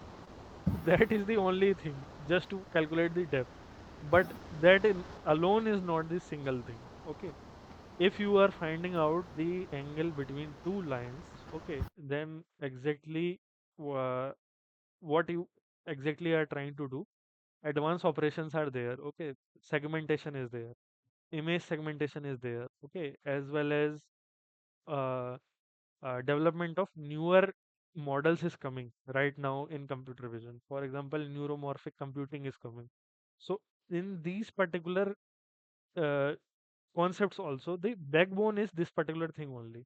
that is the only thing, just to calculate the depth. But alone is not the single thing. Okay. If you are finding out the angle between two lines, Okay, then exactly uh, what you exactly are trying to do. Advanced operations are there. Okay, segmentation is there, image segmentation is there. Okay, as well as uh, development of newer models is coming right now in computer vision. For example, neuromorphic computing is coming. So in these particular uh, concepts also, the backbone is this particular thing only.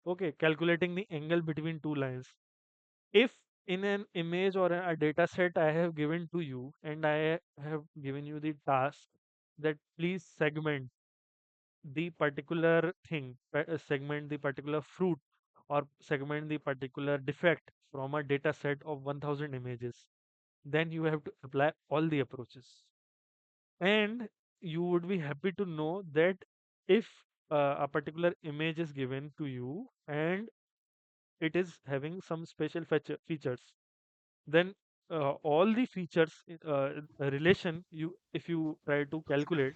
Okay, calculating the angle between two lines. If in an image or a data set I have given to you and I have given you the task that please segment the particular thing, segment the particular fruit or segment the particular defect from a data set of 1000 images, then you have to apply all the approaches. And you would be happy to know that if a particular image is given to you and it is having some special features, then all the features relation, you if you try to calculate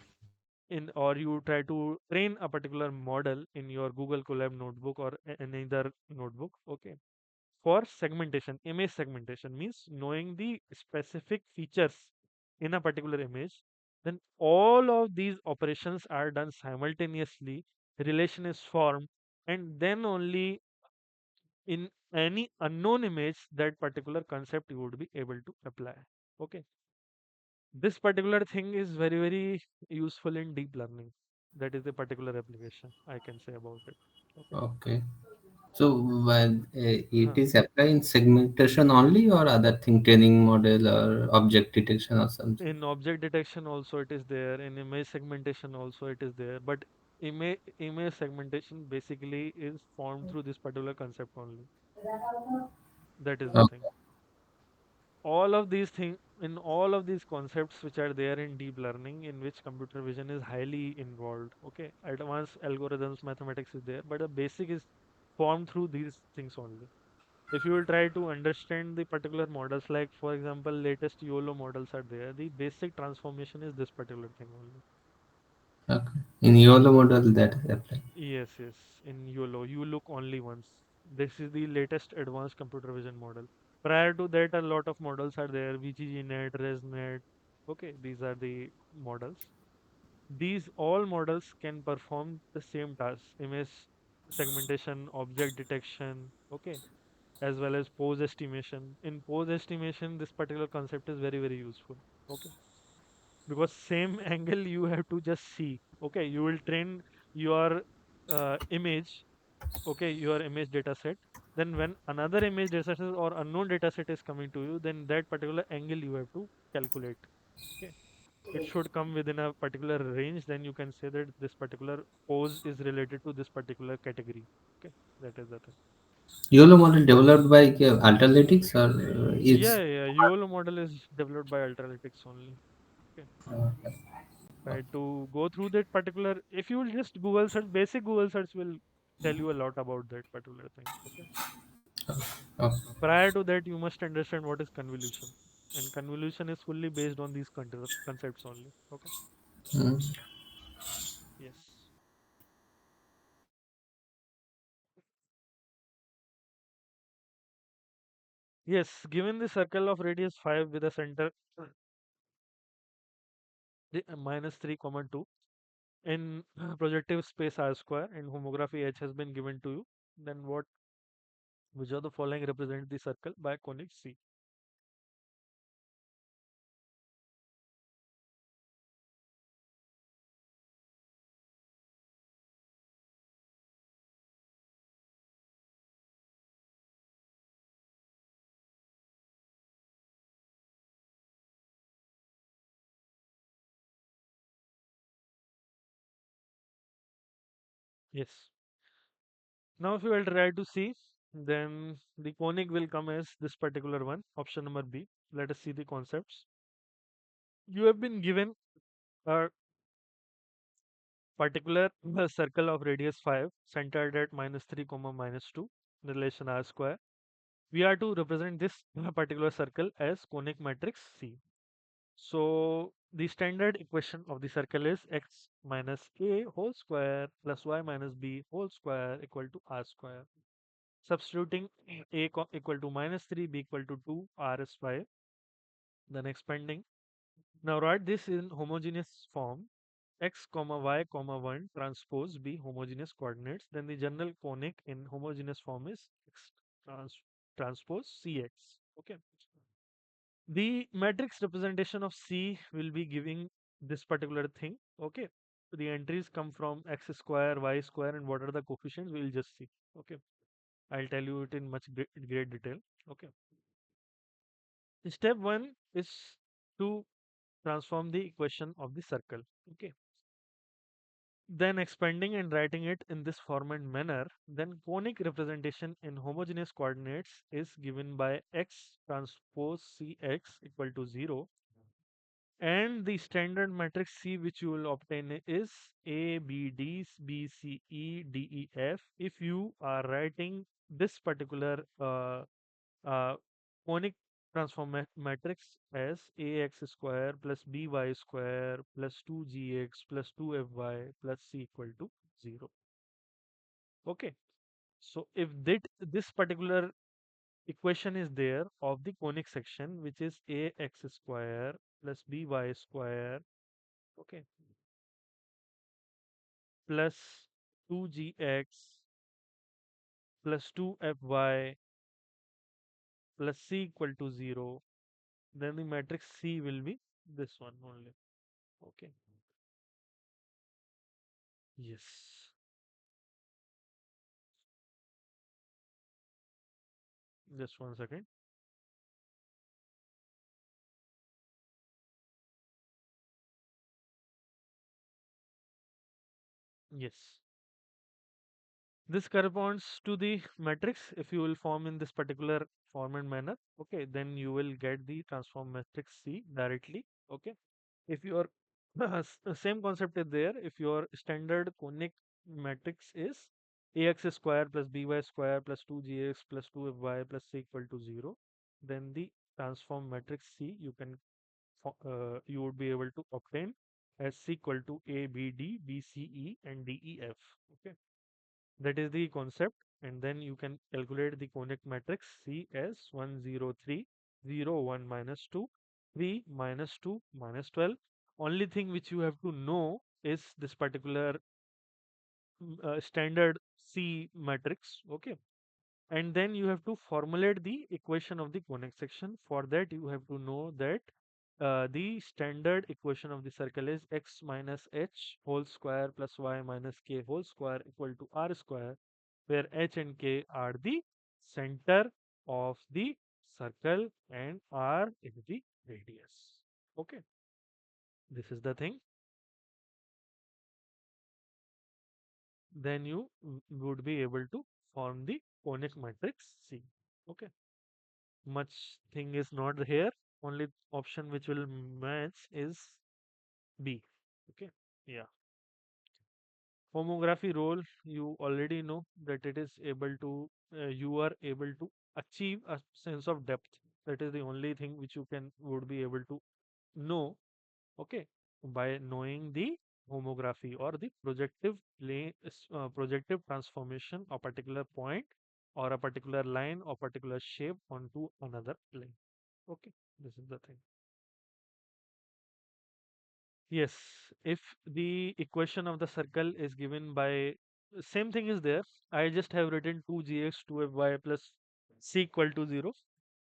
in or you try to train a particular model in your Google Colab notebook or any other notebook. Okay, for segmentation, image segmentation means knowing the specific features in a particular image, then all of these operations are done simultaneously, relation is formed, and then only in any unknown image that particular concept you would be able to apply. Okay, this particular thing is very useful in deep learning. That is the particular application I can say about it. Okay. Okay. So when it Huh. is applied in segmentation only or other thing, training model or object detection or something? In object detection also it is there, in image segmentation also it is there, but image segmentation basically is formed through this particular concept only. That is the Oh, thing. All of these things, in all of these concepts which are there in deep learning, in which computer vision is highly involved. Okay, advanced algorithms, mathematics is there, but the basic is formed through these things only. If you will try to understand the particular models, like for example latest YOLO models are there, the basic transformation is this particular thing only. okay. In YOLO model that is applied. Yes, in YOLO you look only once. This is the latest advanced computer vision model. Prior to that a lot of models are there, VGGNet, ResNet. Okay, these are the models. These all models can perform the same task: image segmentation, object detection. Okay, as well as pose estimation. In pose estimation, this particular concept is very useful. Okay, because same angle you have to just see. Okay, you will train your image. Okay, your image data set. Then when another image data set or unknown data set is coming to you, then that particular angle you have to calculate. Okay, it should come within a particular range. Then you can say that this particular pose is related to this particular category. Okay, that is the thing. YOLO model developed by Alternative or Yeah. YOLO model is developed by Ultralytics only. Okay. Right. To go through that particular, if you will just Google search, basic Google search will tell you a lot about that particular thing. Okay. okay. Prior to that, you must understand what is convolution. And convolution is fully based on these concepts only. Okay. Mm. Yes. Yes. Given the circle of radius 5 with a center minus 3 comma 2 in projective space R square and homography H has been given to you, then what which of the following represent the circle by conic C? Yes. Now, if you will try to see, then the conic will come as this particular one, option number B. Let us see the concepts. You have been given a particular circle of radius 5 centered at minus 3 comma minus 2 relation R square. We are to represent this particular circle as conic matrix C. So the standard equation of the circle is x minus a whole square plus y minus b whole square equal to r square. substituting equal to -3, b equal to 2, r is 5, then expanding. Now write this in homogeneous form. X comma y comma 1 transpose b homogeneous coordinates. Then the general conic in homogeneous form is x transpose cx. Okay. The matrix representation of C will be giving this particular thing. Okay. The entries come from x square, y square, and what are the coefficients we'll just see. Okay. I'll tell you it in much great detail. Okay. Step 1 is to transform the equation of the circle. Okay. Then expanding and writing it in this form and manner, then conic representation in homogeneous coordinates is given by x transpose Cx equal to 0, and the standard matrix C which you will obtain is A, B, D, B, C, E, D, E, F. If you are writing this particular uh, conic transform matrix as ax square plus by square plus 2gx plus 2fy plus c equal to 0. Okay. So if this particular equation is there of the conic section, which is ax square plus by square, okay, plus 2gx plus 2fy plus c equal to 0, then the matrix C will be this one only. Okay. Yes. Just 1 second. Yes. This corresponds to the matrix. If you will form in this particular form and manner, okay, then you will get the transform matrix C directly. Okay. If your same concept is there, if your standard conic matrix is ax square plus by square plus 2gx plus 2fy plus c equal to 0, then the transform matrix C you would be able to obtain as C equal to A, B, D, B, C, E, and D, E, F. Okay, that is the concept, and then you can calculate the conic matrix C as 1, 0, 3, 0, 1, minus 2, 3, minus 2, minus 12. Only thing which you have to know is this particular standard C matrix. Okay, and then you have to formulate the equation of the conic section. For that you have to know that the standard equation of the circle is x minus h whole square plus y minus k whole square equal to r square, where h and k are the center of the circle and r is the radius. Okay, this is the thing. Then you would be able to form the conic matrix C. Okay, much thing is not here. Only option which will match is B. Okay. Yeah. Homography role, you already know that it is able to, you are able to achieve a sense of depth. That is the only thing which you would be able to know. Okay. By knowing the homography or the projective transformation of particular point or a particular line or particular shape onto another plane. Okay. This is the thing. Yes, if the equation of the circle is given by same thing is there. I just have written 2gx 2fy plus c equal to 0.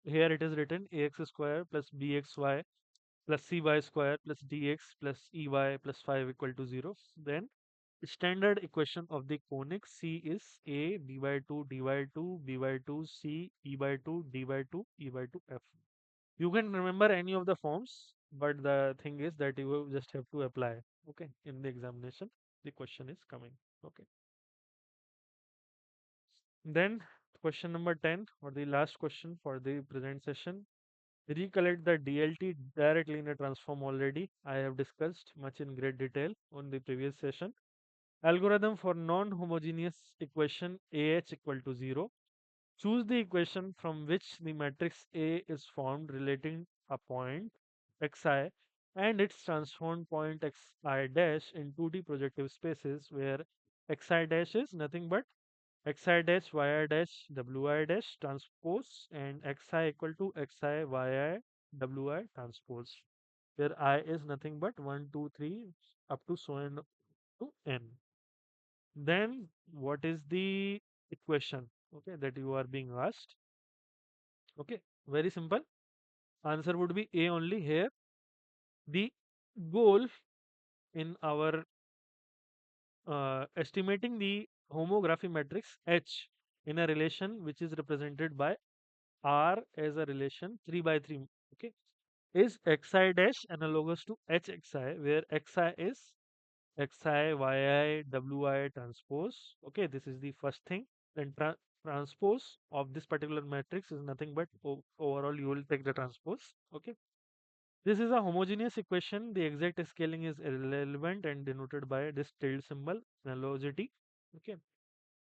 Here it is written ax square plus bxy plus cy square plus dx plus ey plus 5 equal to 0. Then standard equation of the conic C is a b by 2 d by 2 b by 2 c e by 2 d by 2 e by 2 f. You can remember any of the forms, but the thing is that you just have to apply. Okay, in the examination, the question is coming. Okay, then question number 10 or the last question for the present session. Recollect the DLT, direct linear transform, already I have discussed much in great detail on the previous session. Algorithm for non-homogeneous equation AH equal to 0. Choose the equation from which the matrix A is formed relating a point xi and its transformed point xi dash in 2D projective spaces where xi dash is nothing but xi dash yi dash wi dash transpose and xi equal to xi yi wi transpose, where I is nothing but 1 2 3 up to so and to n. Then what is the equation, okay, that you are being asked? Okay, very simple. Answer would be A only here. The goal in our estimating the homography matrix H in a relation which is represented by R as a relation 3 by 3, okay, is xi dash analogous to hxi, where xi is xi yi wi transpose. Okay, this is the first thing. Then transpose of this particular matrix is nothing but overall you will take the transpose. Okay, this is a homogeneous equation. The exact scaling is irrelevant and denoted by this tilde symbol, analogity. Okay,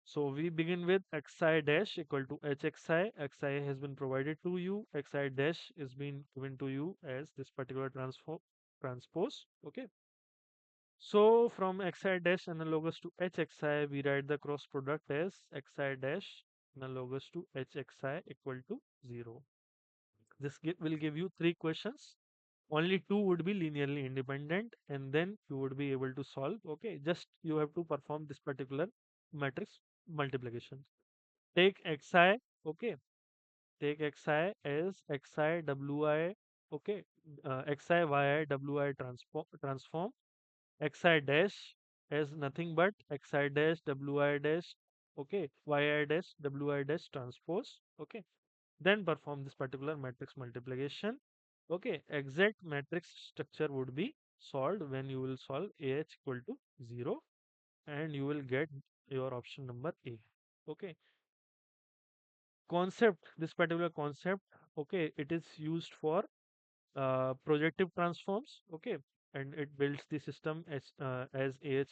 so we begin with xi dash equal to hxi. Xi has been provided to you. Xi dash is being given to you as this particular transpose. Okay, so from xi dash analogous to hxi, we write the cross product as xi dash analogous to hxi equal to 0. This will give you three questions. Only two would be linearly independent, and then you would be able to solve. Okay, just you have to perform this particular matrix multiplication. Take xi, okay, take xi as xi wi, okay, xi yi wi transform xi dash as nothing but xi dash wi dash, okay, yi dash wi dash transpose. Okay, then perform this particular matrix multiplication. Okay, exact matrix structure would be solved when you will solve ah equal to 0, and you will get your option number A. Okay, concept, this particular concept, okay, it is used for projective transforms. Okay, and it builds the system as ah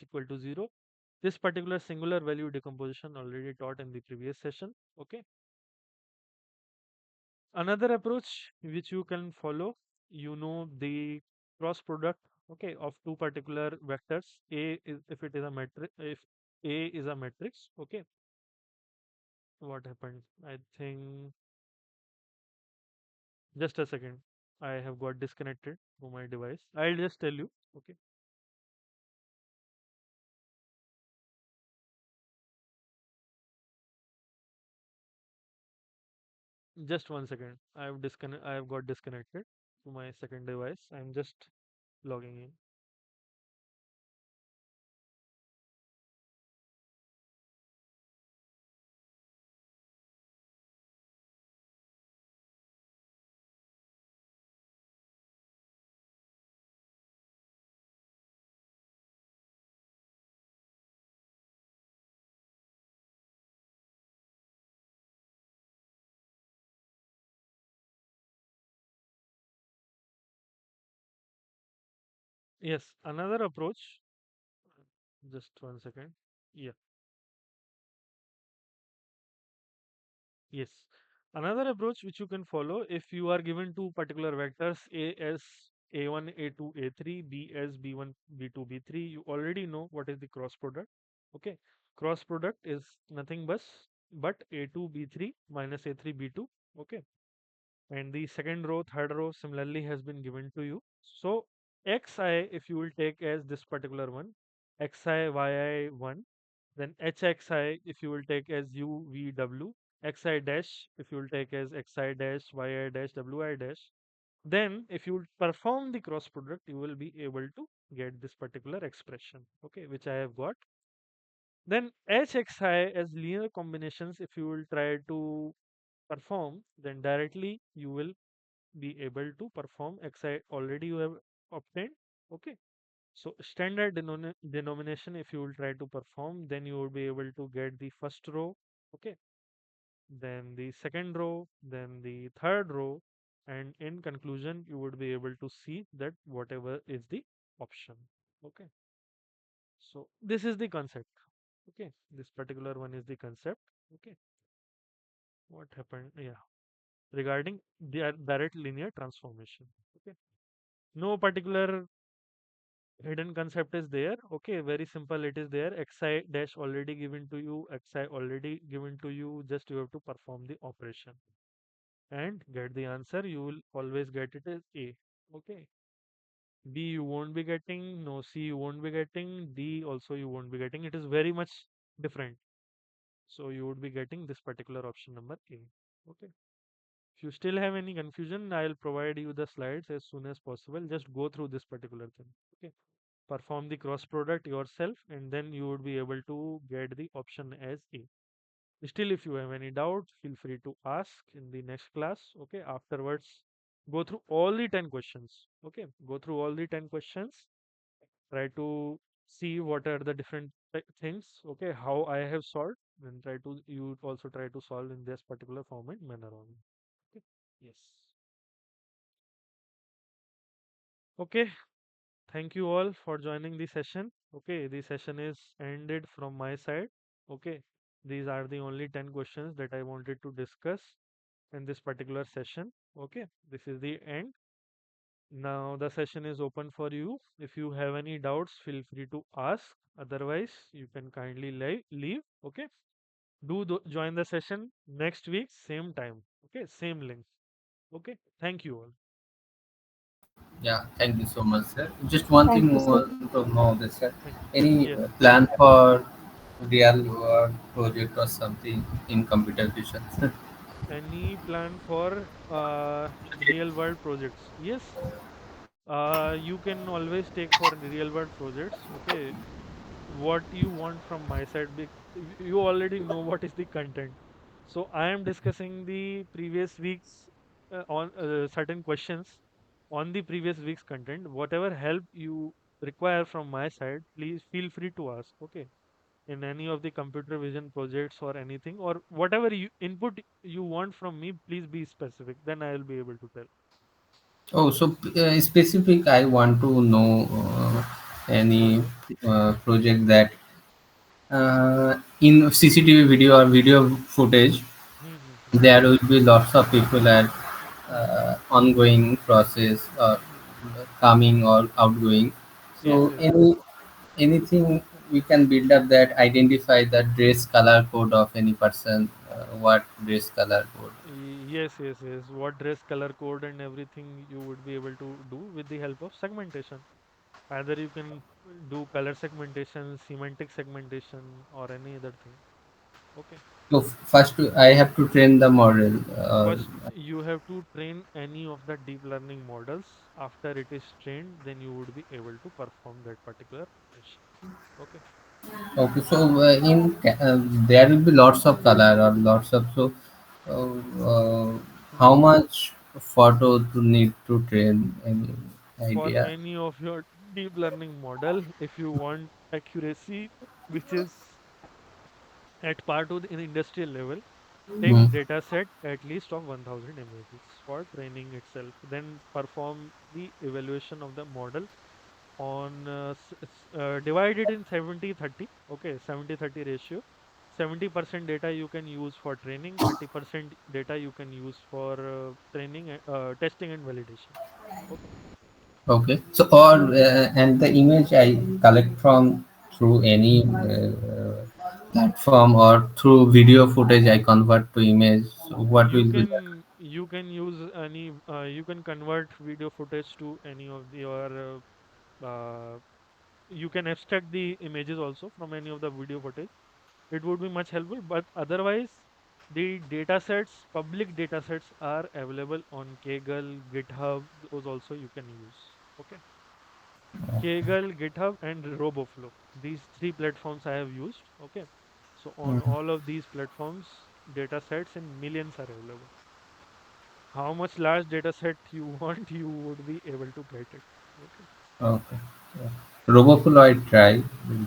equal to 0. This particular singular value decomposition already taught in the previous session. Okay, another approach which you can follow, you know, the cross product, okay, of two particular vectors. A is, if it is a matrix, if A is a matrix, okay, what happened? I think, just a second, I have got disconnected from my device. I'll just tell you. Okay, just 1 second. I have got disconnected to my second device. I'm just logging in. Yes, another approach. Just 1 second. Yeah. Yes. Another approach which you can follow, if you are given two particular vectors A as A1, A2, A3, B as B1, B2, B3, you already know what is the cross product. Okay. Cross product is nothing but A2, B3 minus A3, B2. Okay. And the second row, third row similarly has been given to you. So xi, if you will take as this particular one, xi yi1, then hxi if you will take as u v w, xi dash if you will take as xi dash yi dash wi dash, then if you will perform the cross product, you will be able to get this particular expression, okay, which I have got. Then hxi as linear combinations, if you will try to perform, then directly you will be able to perform xi already you have obtained. Okay, so standard denomination, if you will try to perform, then you will be able to get the first row, okay, then the second row, then the third row, and in conclusion you would be able to see that whatever is the option. Okay, so this is the concept. Okay, this particular one is the concept. Okay, what happened? Yeah, regarding the direct linear transformation. Okay, no particular Hidden concept is there. Okay, very simple. It is there. Xi dash already given to you. Xi already given to you. Just you have to perform the operation and get the answer. You will always get it as A. Okay. B you won't be getting. No, C you won't be getting. D also you won't be getting. It is very much different. So you would be getting this particular option number A. Okay. If you still have any confusion, I'll provide you the slides as soon as possible. Just go through this particular thing. Okay. Perform the cross product yourself, and then you would be able to get the option as A. Still, if you have any doubt, feel free to ask in the next class. Okay. Afterwards, go through all the 10 questions. Okay. Go through all the 10 questions. Try to see what are the different things. Okay. How I have solved, and try to you also try to solve in this particular format manner only. Okay. Yes. Okay. Thank you all for joining the session. Okay, the session is ended from my side. Okay, these are the only 10 questions that I wanted to discuss in this particular session. Okay, this is the end. Now the session is open for you. If you have any doubts, feel free to ask. Otherwise, you can kindly leave. Okay, join the session next week, same time. Okay, same link. Okay, thank you all. Yeah, thank you so much, sir. Just one thing Thank you, more sir. to know this, sir. Thank you. Any Yes. plan for real world project or something in computer vision? Any plan for real world projects? Yes, you can always take for real world projects. Okay, what you want from my side, you already know what is the content. So I am discussing the previous week's on certain questions on the previous week's content. Whatever help you require from my side, please feel free to ask. Okay, in any of the computer vision projects or anything, or whatever input you want from me, please be specific, then I will be able to tell. Oh, so specific, I want to know any Uh-huh. project that in CCTV video or video footage, Mm-hmm. there will be lots of people at ongoing process or coming or outgoing. Yes, So yes, yes. anything we can build up that identify the dress color code of any person, what dress color code. Yes, yes, yes. What dress color code and everything you would be able to do with the help of segmentation. Either you can do color segmentation, semantic segmentation, or any other thing. Okay. So first I have to train the model. First, you have to train any of the deep learning models. After it is trained, then you would be able to perform that particular operation. Okay. Okay, so there will be lots of color or lots of uh, uh, how Mhm. much photo to need to train any For idea. any of your deep learning model, if you want accuracy, which is at par to the in industrial level, take Hmm. data set at least of 1000 images for training itself. Then perform the evaluation of the model on divide it in 70/30. Okay, 70/30 ratio. 70% data you can use for training, 30% data you can use for testing and validation. Okay. Okay, so or and the image I collect from through any platform or through video footage I convert to image. So what you will be that? can you can use any you can convert video footage to any of your you can abstract the images also from any of the video footage. It would be much helpful, but otherwise the datasets, public datasets are available on Kaggle, GitHub. Those also you can use. Okay. Kaggle, GitHub, and RoboFlow. These three platforms I have used. Okay. So on Mhm. all of these platforms, datasets in millions are available. How much large dataset you want, you would be able to get it. Okay. Okay. Yeah. Roboflow I try.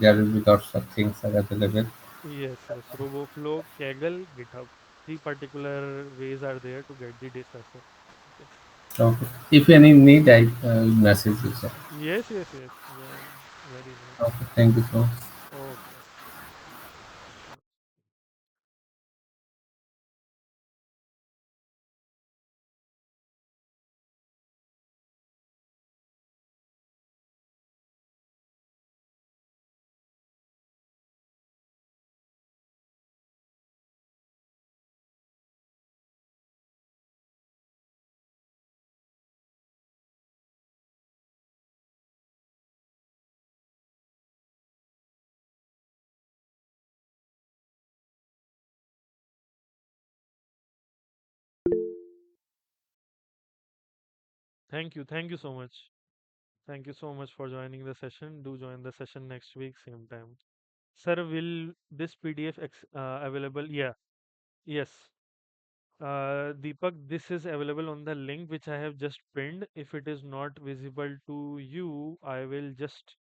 There will be lots of things are available. Yes, yes. RoboFlow, Kaggle, GitHub. Three particular ways are there to get the data set. Okay. Okay. If any need, I message you, sir. Yes, yes, yes. Very nice. Okay. Thank you so much. Okay, okay. Sure. Thank you so much. Thank you so much for joining the session. Do join the session next week, same time. Sir, will this PDF available? Yeah, yes. Deepak, this is available on the link which I have just pinned. If it is not visible to you, I will just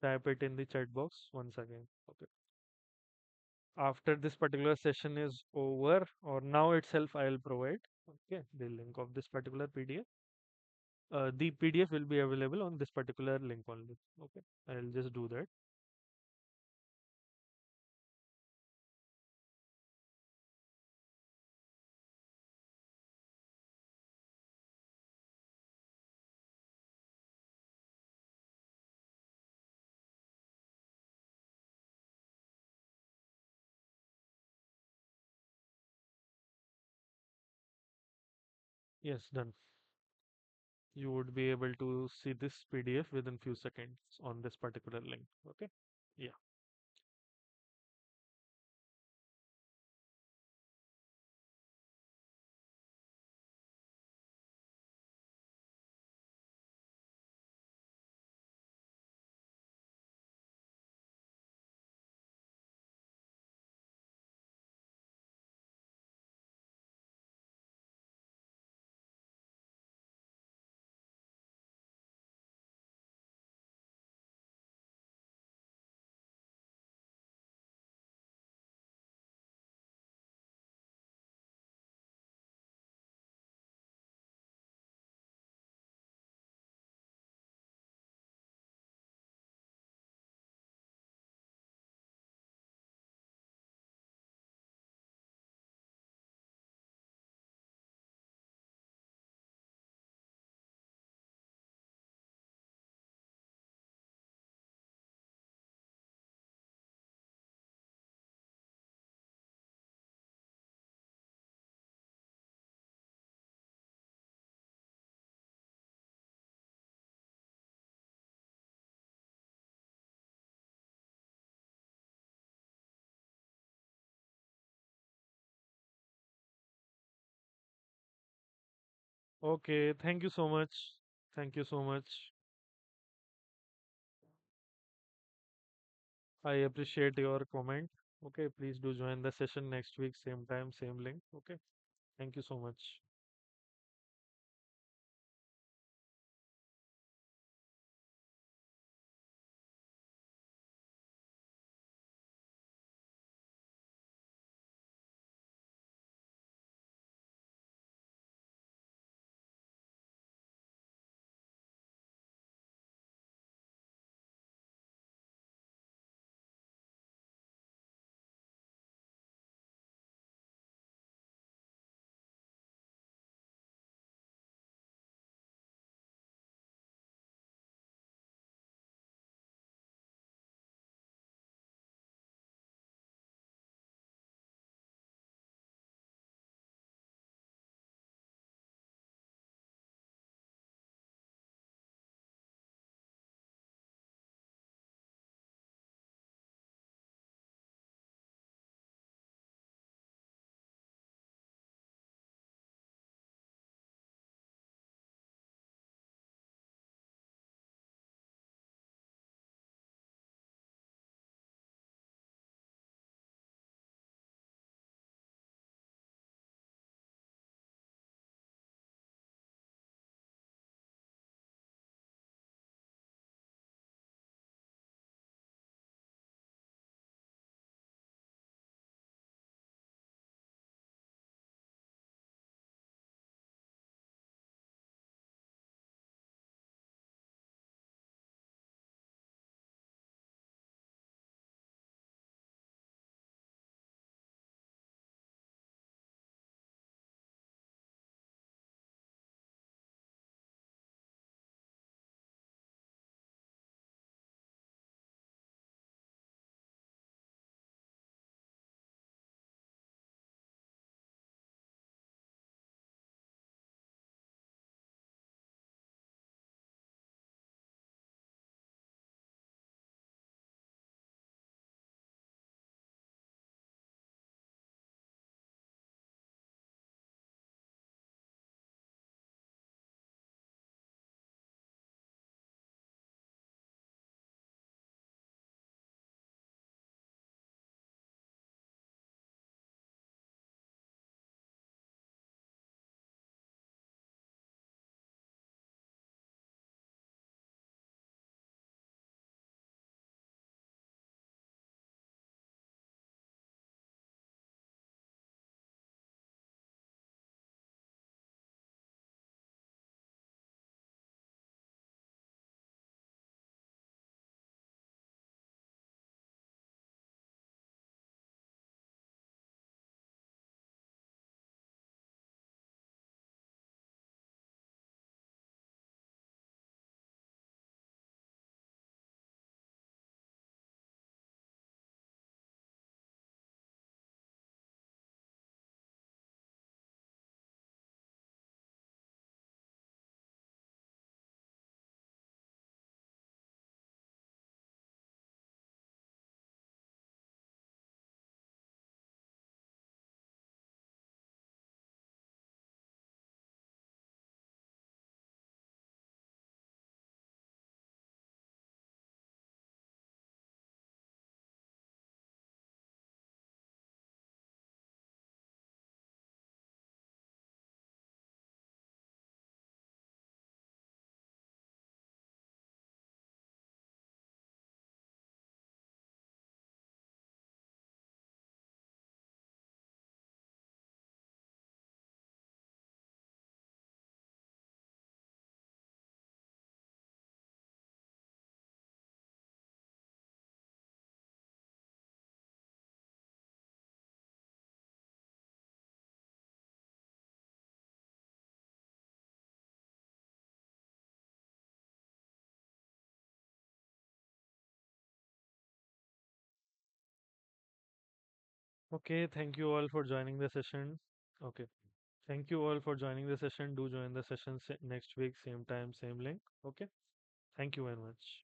type it in the chat box once again. Okay. After this particular session is over, or now itself, I will provide okay the link of this particular PDF. The PDF will be available on this particular link only. Okay, I'll just do that. Yes, done. You would be able to see this PDF within few seconds on this particular link. Okay. Yeah. Okay. Thank you so much. Thank you so much. I appreciate your comment. Okay. Please do join the session next week, same time, same link. Okay. Thank you so much. Okay, thank you all for joining the session. Okay, thank you all for joining the session. Do join the session next week, same time, same link. Okay, thank you very much.